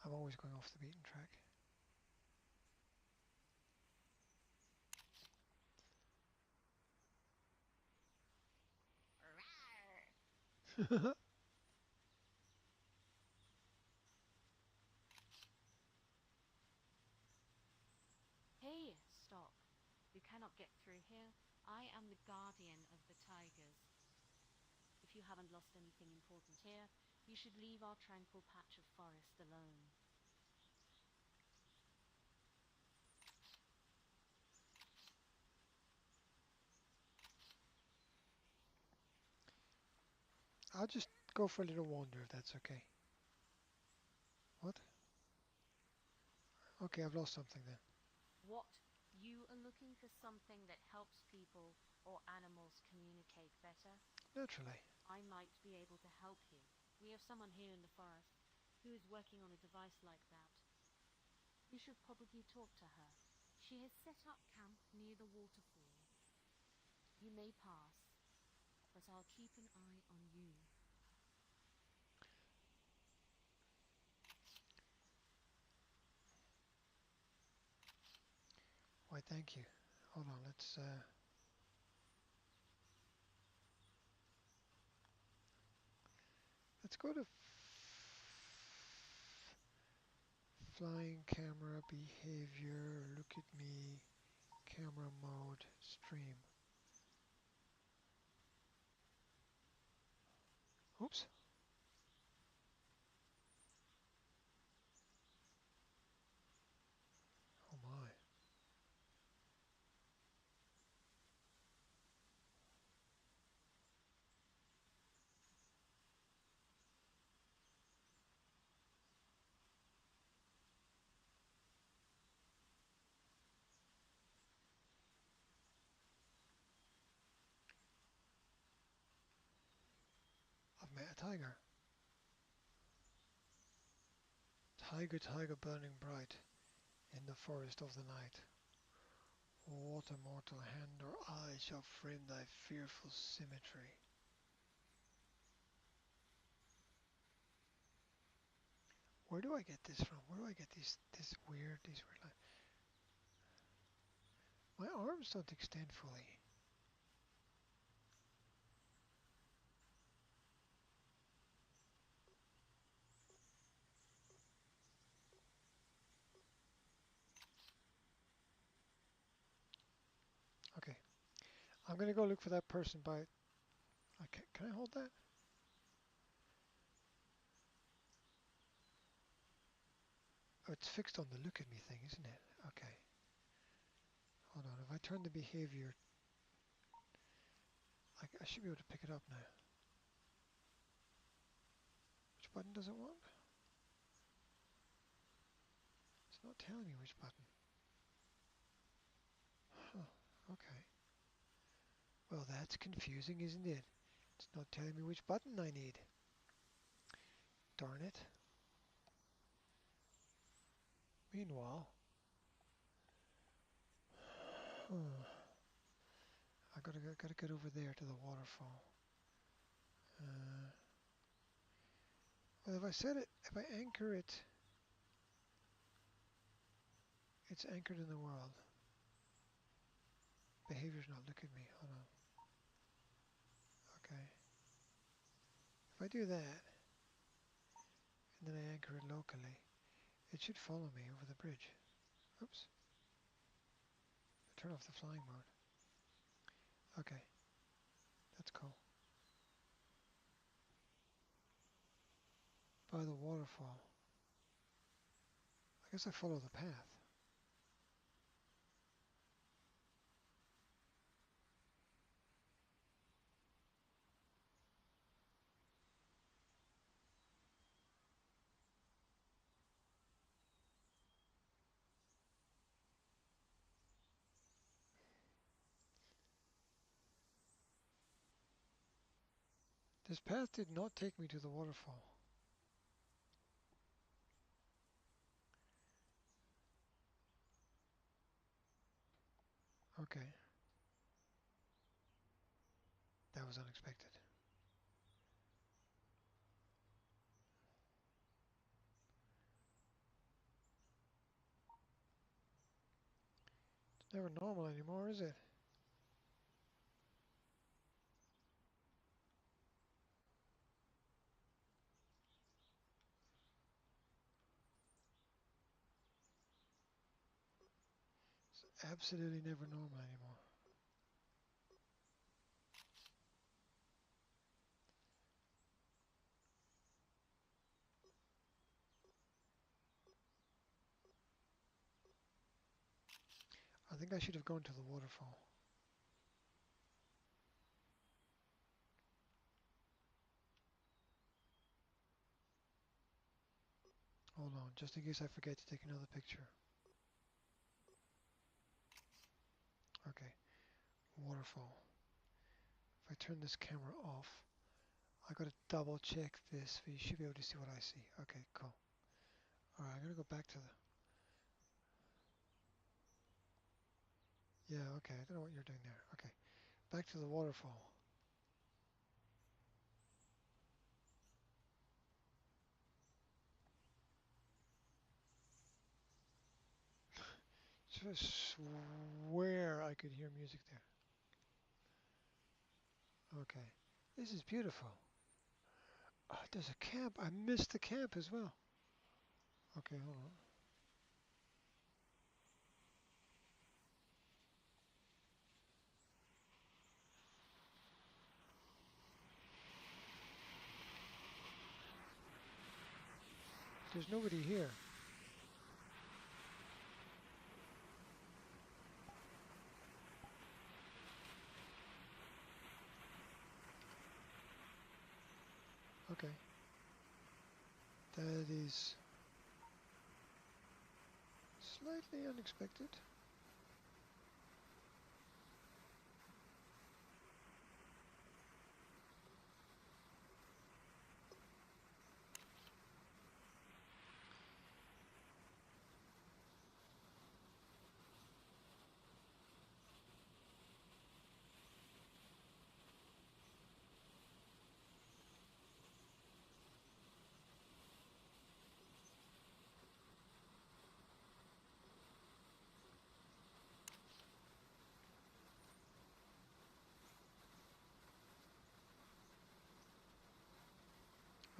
I'm always going off the beaten track. Hey, stop. You cannot get through here. I am the guardian of the tigers. If you haven't lost anything important here, you should leave our tranquil patch of forest alone. I'll just go for a little wander if that's okay. What? Okay, I've lost something then. What? You are looking for something that helps people or animals communicate better? Naturally. I might be able to help you. We have someone here in the forest who is working on a device like that. You should probably talk to her. She has set up camp near the waterfall. You may pass, but I'll keep an eye on you. Why, thank you. Hold on, let's go to flying camera behavior. Look at me. Camera mode. Stream. Oops. Oh my. I've met a tiger. Tiger, tiger burning bright in the forest of the night. What a mortal hand or eye shall frame thy fearful symmetry? Where do I get this from? Where do I get these weird lines? My arms don't extend fully. Okay, I'm gonna go look for that person by. Okay, can I hold that? Oh, it's fixed on the look at me thing, isn't it? Okay, hold on. If I turn the behavior, I should be able to pick it up now. Which button does it want? It's not telling me which button. Huh, okay. Well, that's confusing, isn't it? It's not telling me which button I need. Darn it. Meanwhile, I gotta get over there to the waterfall. Well, if I anchor it, it's anchored in the world. Behavior's not looking at me. Hold on. Okay. If I do that, and then I anchor it locally, it should follow me over the bridge. Oops. Turn off the flying mode. Okay. That's cool. By the waterfall. I guess I follow the path. This path did not take me to the waterfall. Okay. That was unexpected. It's never normal anymore, is it? It's absolutely never normal anymore. I think I should have gone to the waterfall. Hold on, just in case I forget to take another picture. Okay, waterfall. If I turn this camera off, I gotta double check this, but you should be able to see what I see. Okay, cool. Alright, I'm gonna go back to the... Yeah, okay, I don't know what you're doing there. Okay, back to the waterfall. Just swear I could hear music there. Okay, this is beautiful. Oh, there's a camp. I missed the camp as well. Okay, hold on. There's nobody here. Okay. That is slightly unexpected.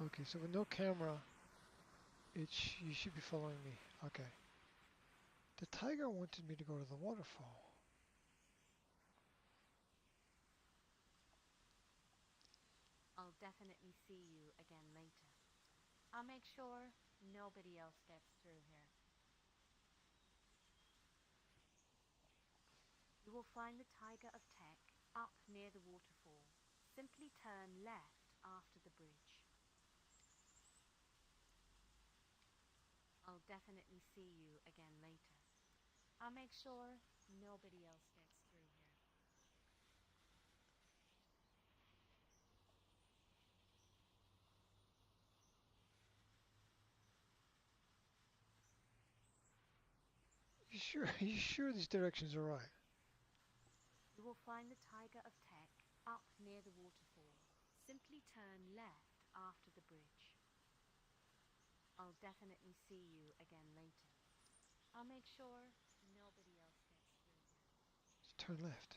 Okay, so with no camera, you should be following me. Okay. The tiger wanted me to go to the waterfall. I'll definitely see you again later. I'll make sure nobody else gets through here. You will find the Tiger of Tech up near the waterfall. Simply turn left after the bridge. I'll definitely see you again later. I'll make sure nobody else gets through here. You sure these directions are right? You will find the Tiger of Tech up near the waterfall. Simply turn left after the bridge. I'll definitely see you again later. I'll make sure nobody else gets through here. Let's turn left.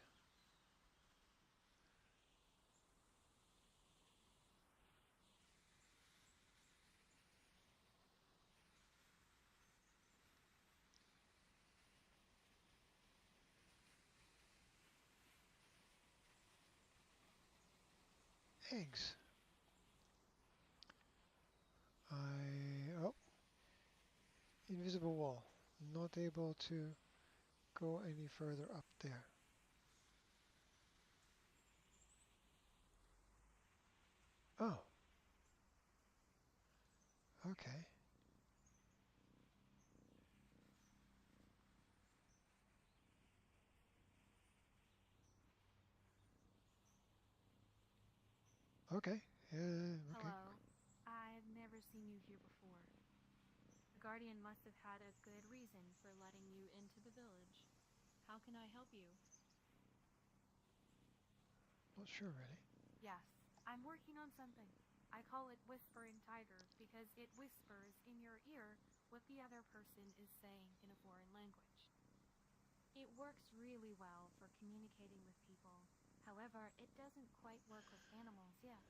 Eggs. Oh, invisible wall. Not able to go any further up there. Oh. Okay. Okay. Okay. Hello. I've never seen you here before. The Guardian must have had a good reason for letting you into the village. How can I help you? Not sure really. Yes, I'm working on something. I call it Whispering Tiger because it whispers in your ear what the other person is saying in a foreign language. It works really well for communicating with people. However, it doesn't quite work with animals yet.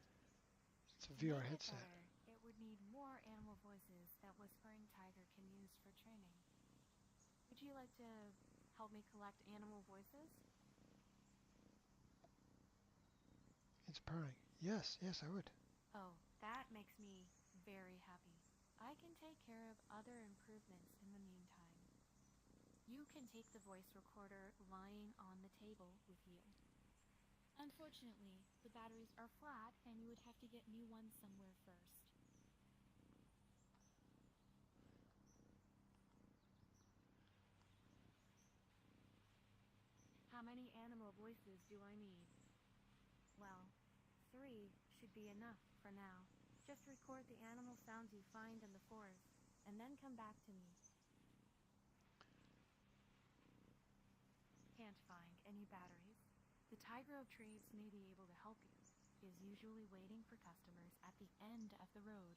It's a To VR make it headset. better, it would need more animal voices that Whispering Tiger can use for training. Would you like to help me collect animal voices? It's purring. Yes, I would. Oh, that makes me very happy. I can take care of other improvements in the meantime. You can take the voice recorder lying on the table with you. Unfortunately, the batteries are flat and you would have to get new ones somewhere first. How many animal voices do I need? Well, 3 should be enough for now. Just record the animal sounds you find in the forest, and then come back to me. Can't find any batteries. The Tiger of Trades may be able to help you. He is usually waiting for customers at the end of the road.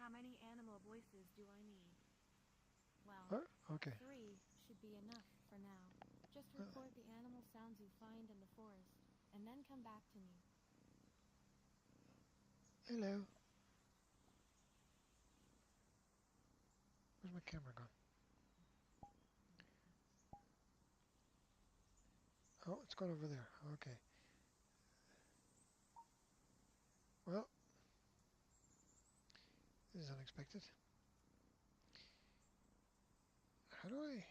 How many animal voices do I need? Well, Oh, okay. 3 should be enough for now. Just record the animal sounds you find in the forest, and then come back to me. Hello. Where's my camera gone? Oh, it's gone over there. Okay. Well, this is unexpected. How do I...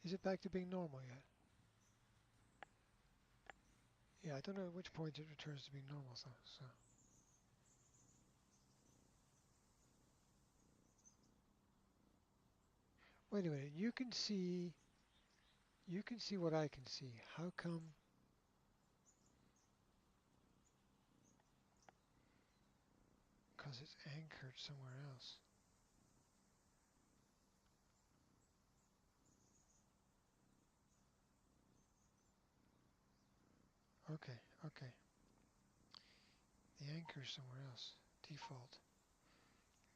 Is it back to being normal yet? Yeah, I don't know at which point it returns to being normal, so... Wait a minute, you can see what I can see. How come... Because it's anchored somewhere else. Okay, okay. The anchor's somewhere else. Default.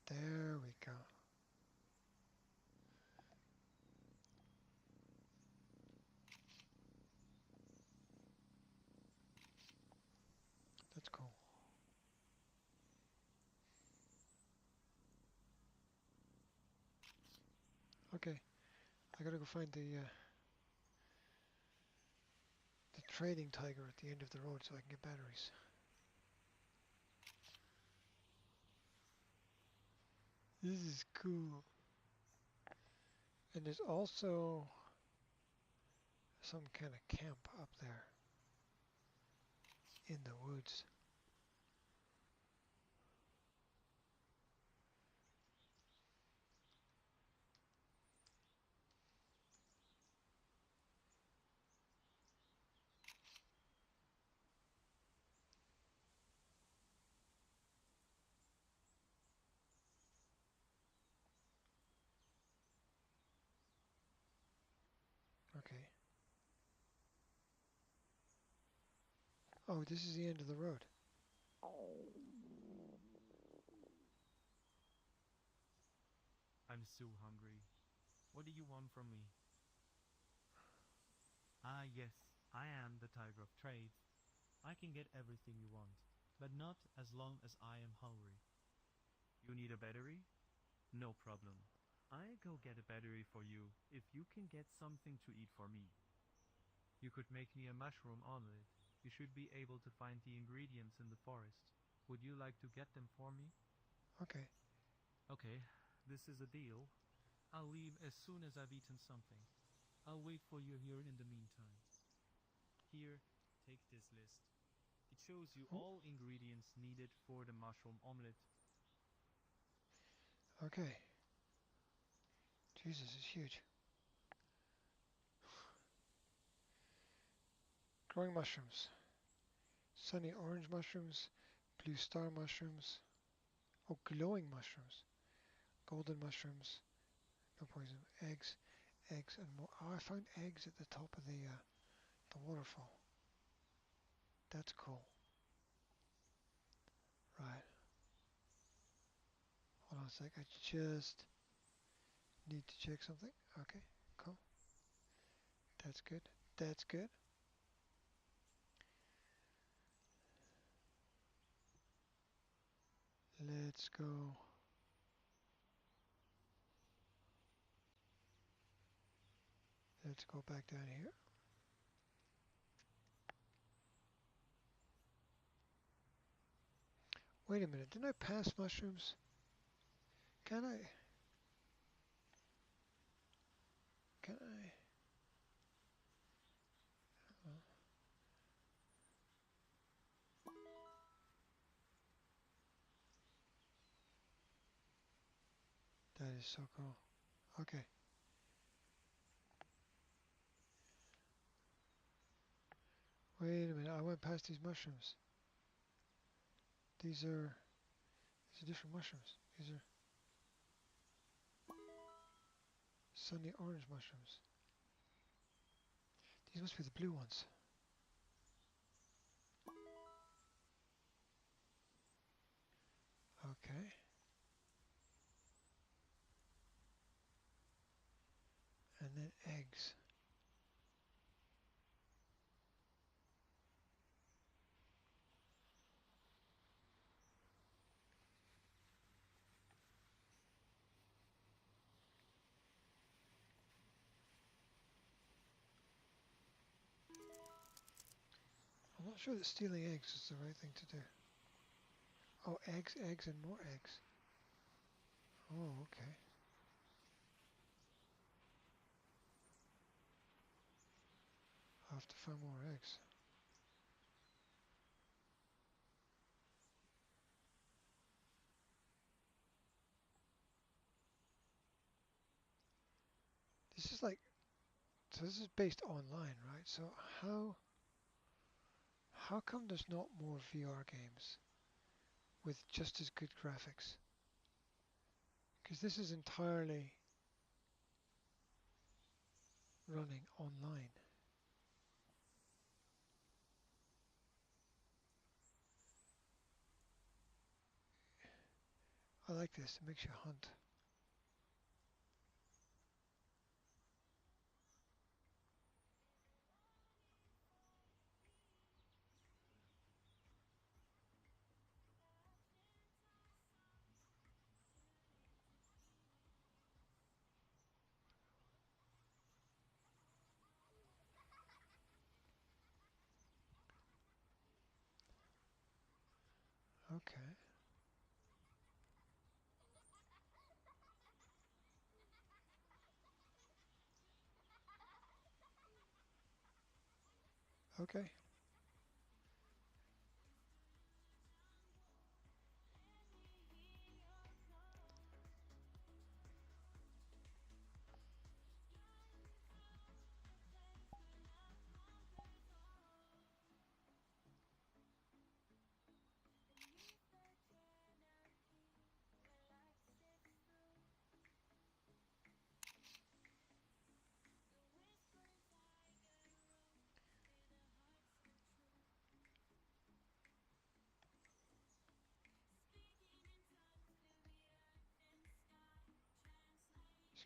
There we go. That's cool. Okay, I gotta go find the trading tiger at the end of the road so I can get batteries. This is cool. And there's also some kind of camp up there in the woods. Okay. Oh, this is the end of the road. I'm so hungry. What do you want from me? Ah, yes, I am the Tiger of Trades. I can get everything you want, but not as long as I am hungry. You need a battery? No problem. I'll go get a battery for you if you can get something to eat for me. You could make me a mushroom omelet. You should be able to find the ingredients in the forest. Would you like to get them for me? Okay. Okay, this is a deal. I'll leave as soon as I've eaten something. I'll wait for you here in the meantime. Here, take this list. It shows you Oh, all ingredients needed for the mushroom omelet. okay. Jesus, it's huge. Growing mushrooms. Sunny orange mushrooms, blue star mushrooms. Oh, glowing mushrooms. Golden mushrooms. No poison. Eggs. Eggs and more. Oh, I found eggs at the top of the waterfall. That's cool. Right. Hold on a sec. I just need to check something. Okay. Cool. That's good. That's good. Let's go. Let's go back down here. Wait a minute. Didn't I pass mushrooms? Can I? Can I? Oh, that is so cool. Okay. Wait a minute. I went past these mushrooms. These are different mushrooms. These are sunny orange mushrooms. These must be the blue ones. Okay. And then eggs. I'm not sure that stealing eggs is the right thing to do. Oh, eggs, eggs, and more eggs. Oh, okay. I'll have to find more eggs. This is like, so this is based online, right? So how come there's not more VR games with just as good graphics? Because this is entirely running online. I like this. It makes you hunt. Okay. Okay.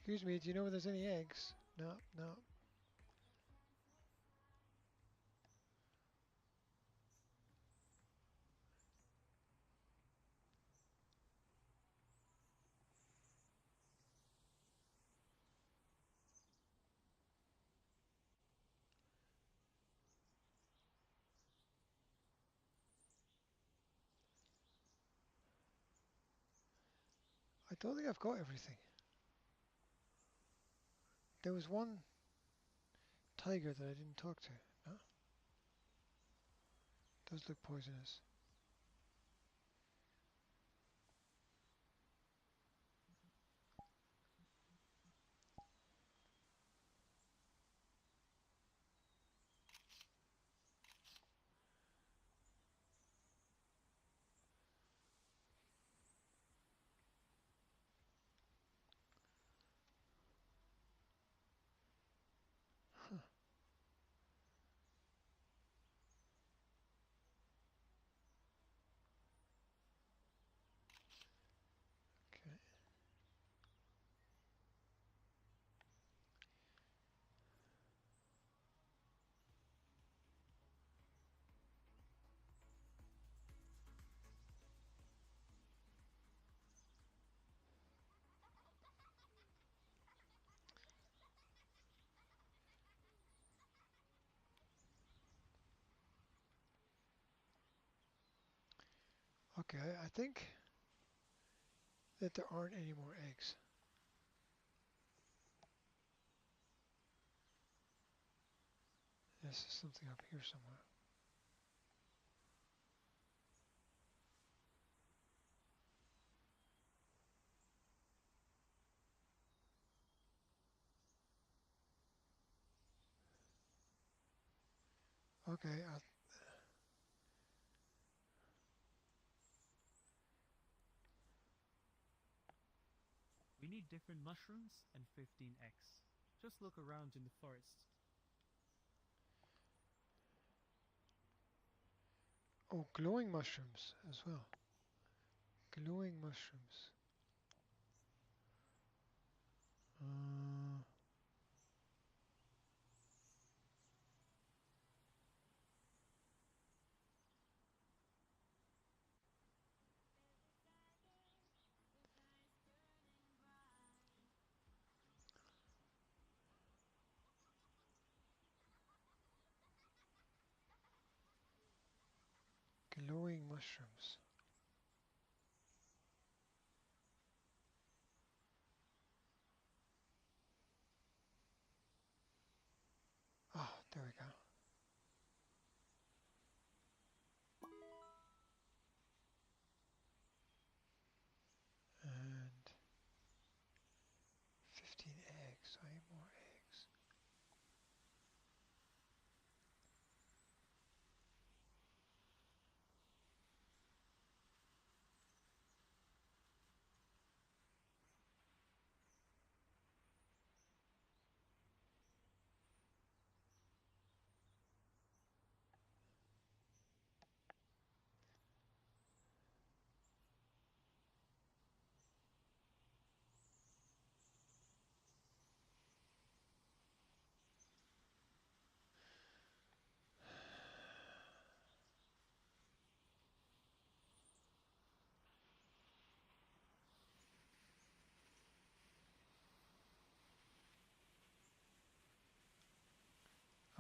Excuse me, do you know where there's any eggs? No, no. I don't think I've got everything. There was one tiger that I didn't talk to. No? Does look poisonous. Huh. Okay. Okay, I think that there aren't any more eggs. This is something up here somewhere. Okay, We need different mushrooms and 15 eggs. Just look around in the forest. oh, glowing mushrooms as well. Glowing mushrooms. Uh, glowing mushrooms. Oh, there we go. And 15 eggs. I need more eggs.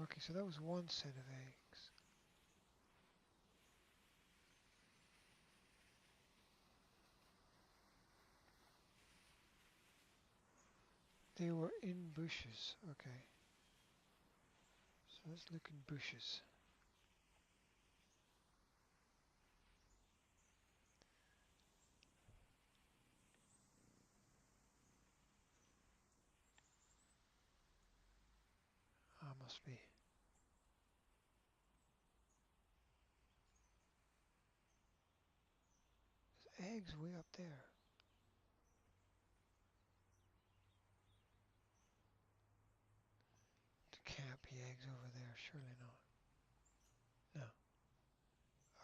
Okay, so that was one set of eggs. They were in bushes. Okay. So let's look in bushes. must be. There's eggs way up there. There can't be eggs over there, surely not. No.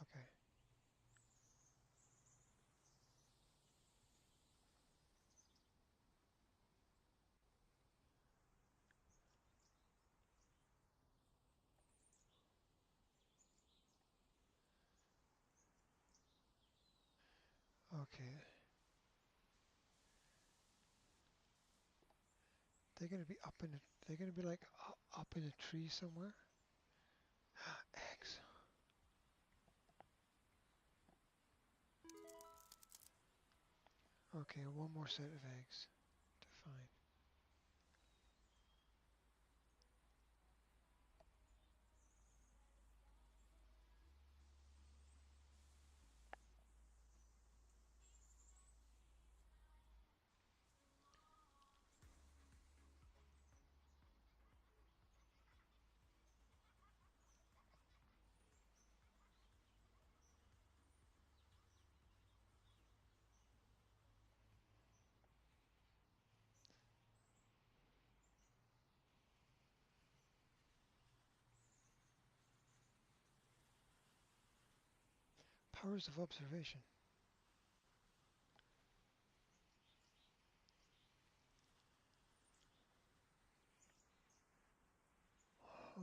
Okay. Okay. They're gonna be up in a, they're gonna be like up in a tree somewhere. Eggs. Okay, one more set of eggs to find. Powers of observation. Oh.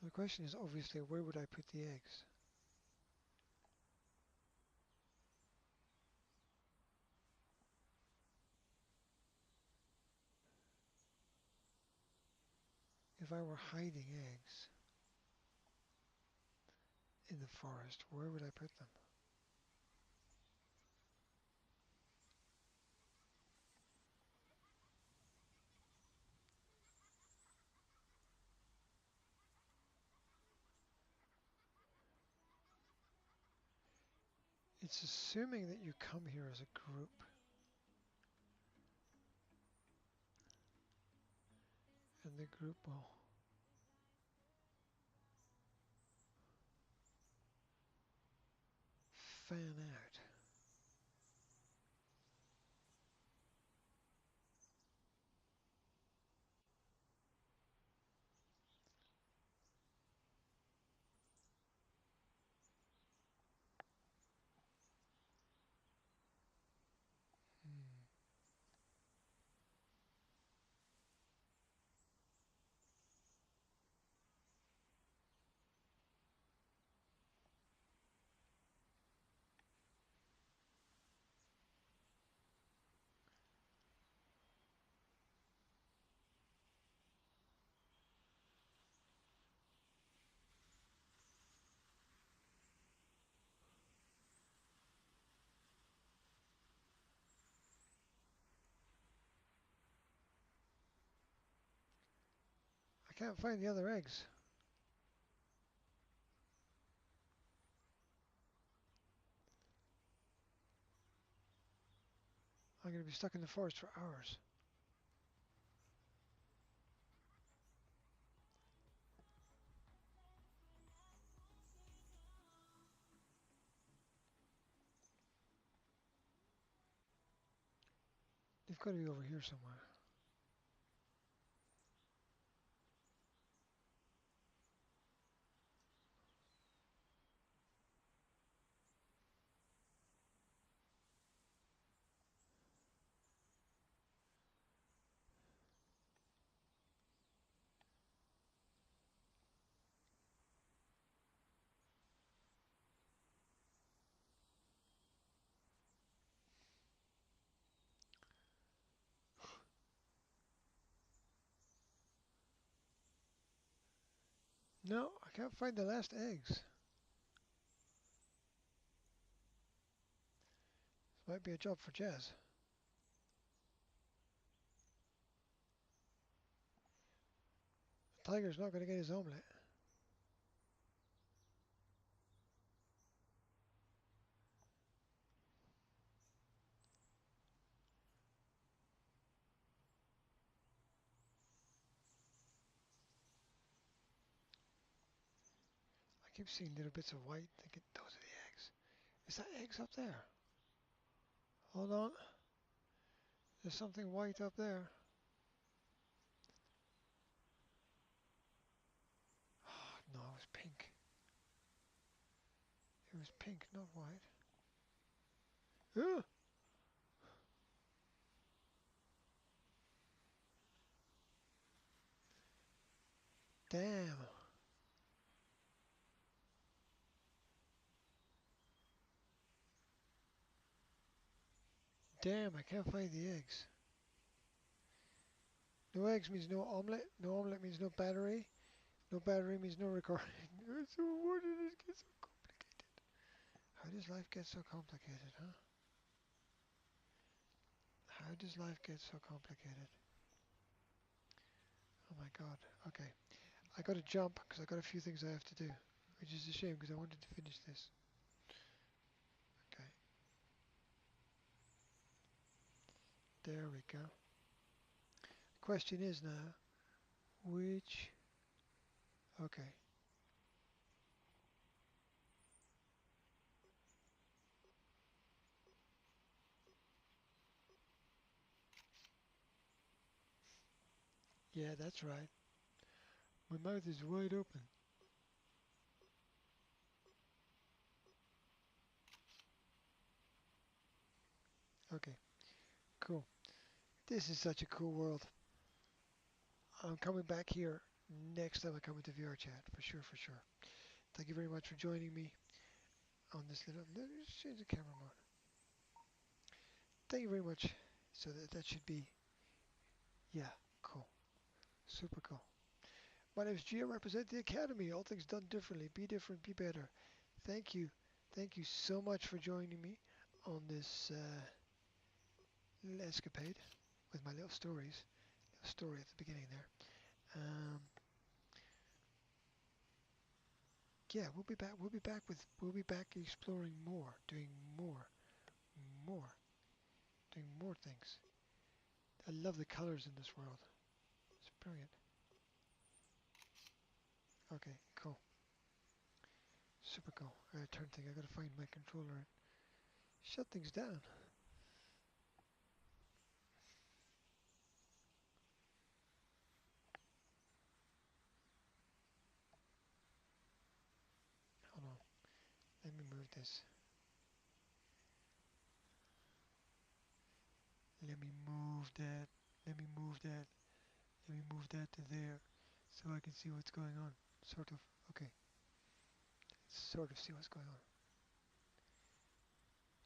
The question is obviously where would I put the eggs? If I were hiding eggs in the forest, where would I put them? It's assuming that you come here as a group. And the group will fan out. Hmm. I can't find the other eggs. I'm going to be stuck in the forest for hours. They've got to be over here somewhere. No, I can't find the last eggs. This might be a job for Jazz. The tiger's not going to get his omelette. keep seeing little bits of white, thinking those are the eggs. Is that eggs up there? Hold on. There's something white up there. Oh, no, it was pink. It was pink, not white. Ugh! Damn. Damn, I can't find the eggs. No eggs means no omelette. No omelette means no battery. No battery means no recording. So why did it get so complicated? How does life get so complicated, huh? How does life get so complicated? Oh my god. Okay. I gotta jump because I got a few things I have to do. Which is a shame because I wanted to finish this. Okay. There we go. The question is now, which... Okay. Yeah, that's right. My mouth is wide open. Okay. Cool. This is such a cool world. I'm coming back here next time I come into VR chat, for sure, for sure. Thank you very much for joining me on this little... Let's change the camera mode. Thank you very much. So that should be... Yeah, cool. Super cool. My name is G. I represent the Academy. All things done differently. Be different, be better. Thank you. Thank you so much for joining me on this little escapade with my little stories. Little story at the beginning there. Yeah, we'll be back. We'll be back exploring more, doing more, doing more things. I love the colors in this world. It's brilliant. Okay, cool. Super cool. I gotta turn things. I gotta find my controller and shut things down. Hold on. Let me move this. Let me move that. Let me move that. Let me move that to there so I can see what's going on. Sort of. Okay. Sort of see what's going on.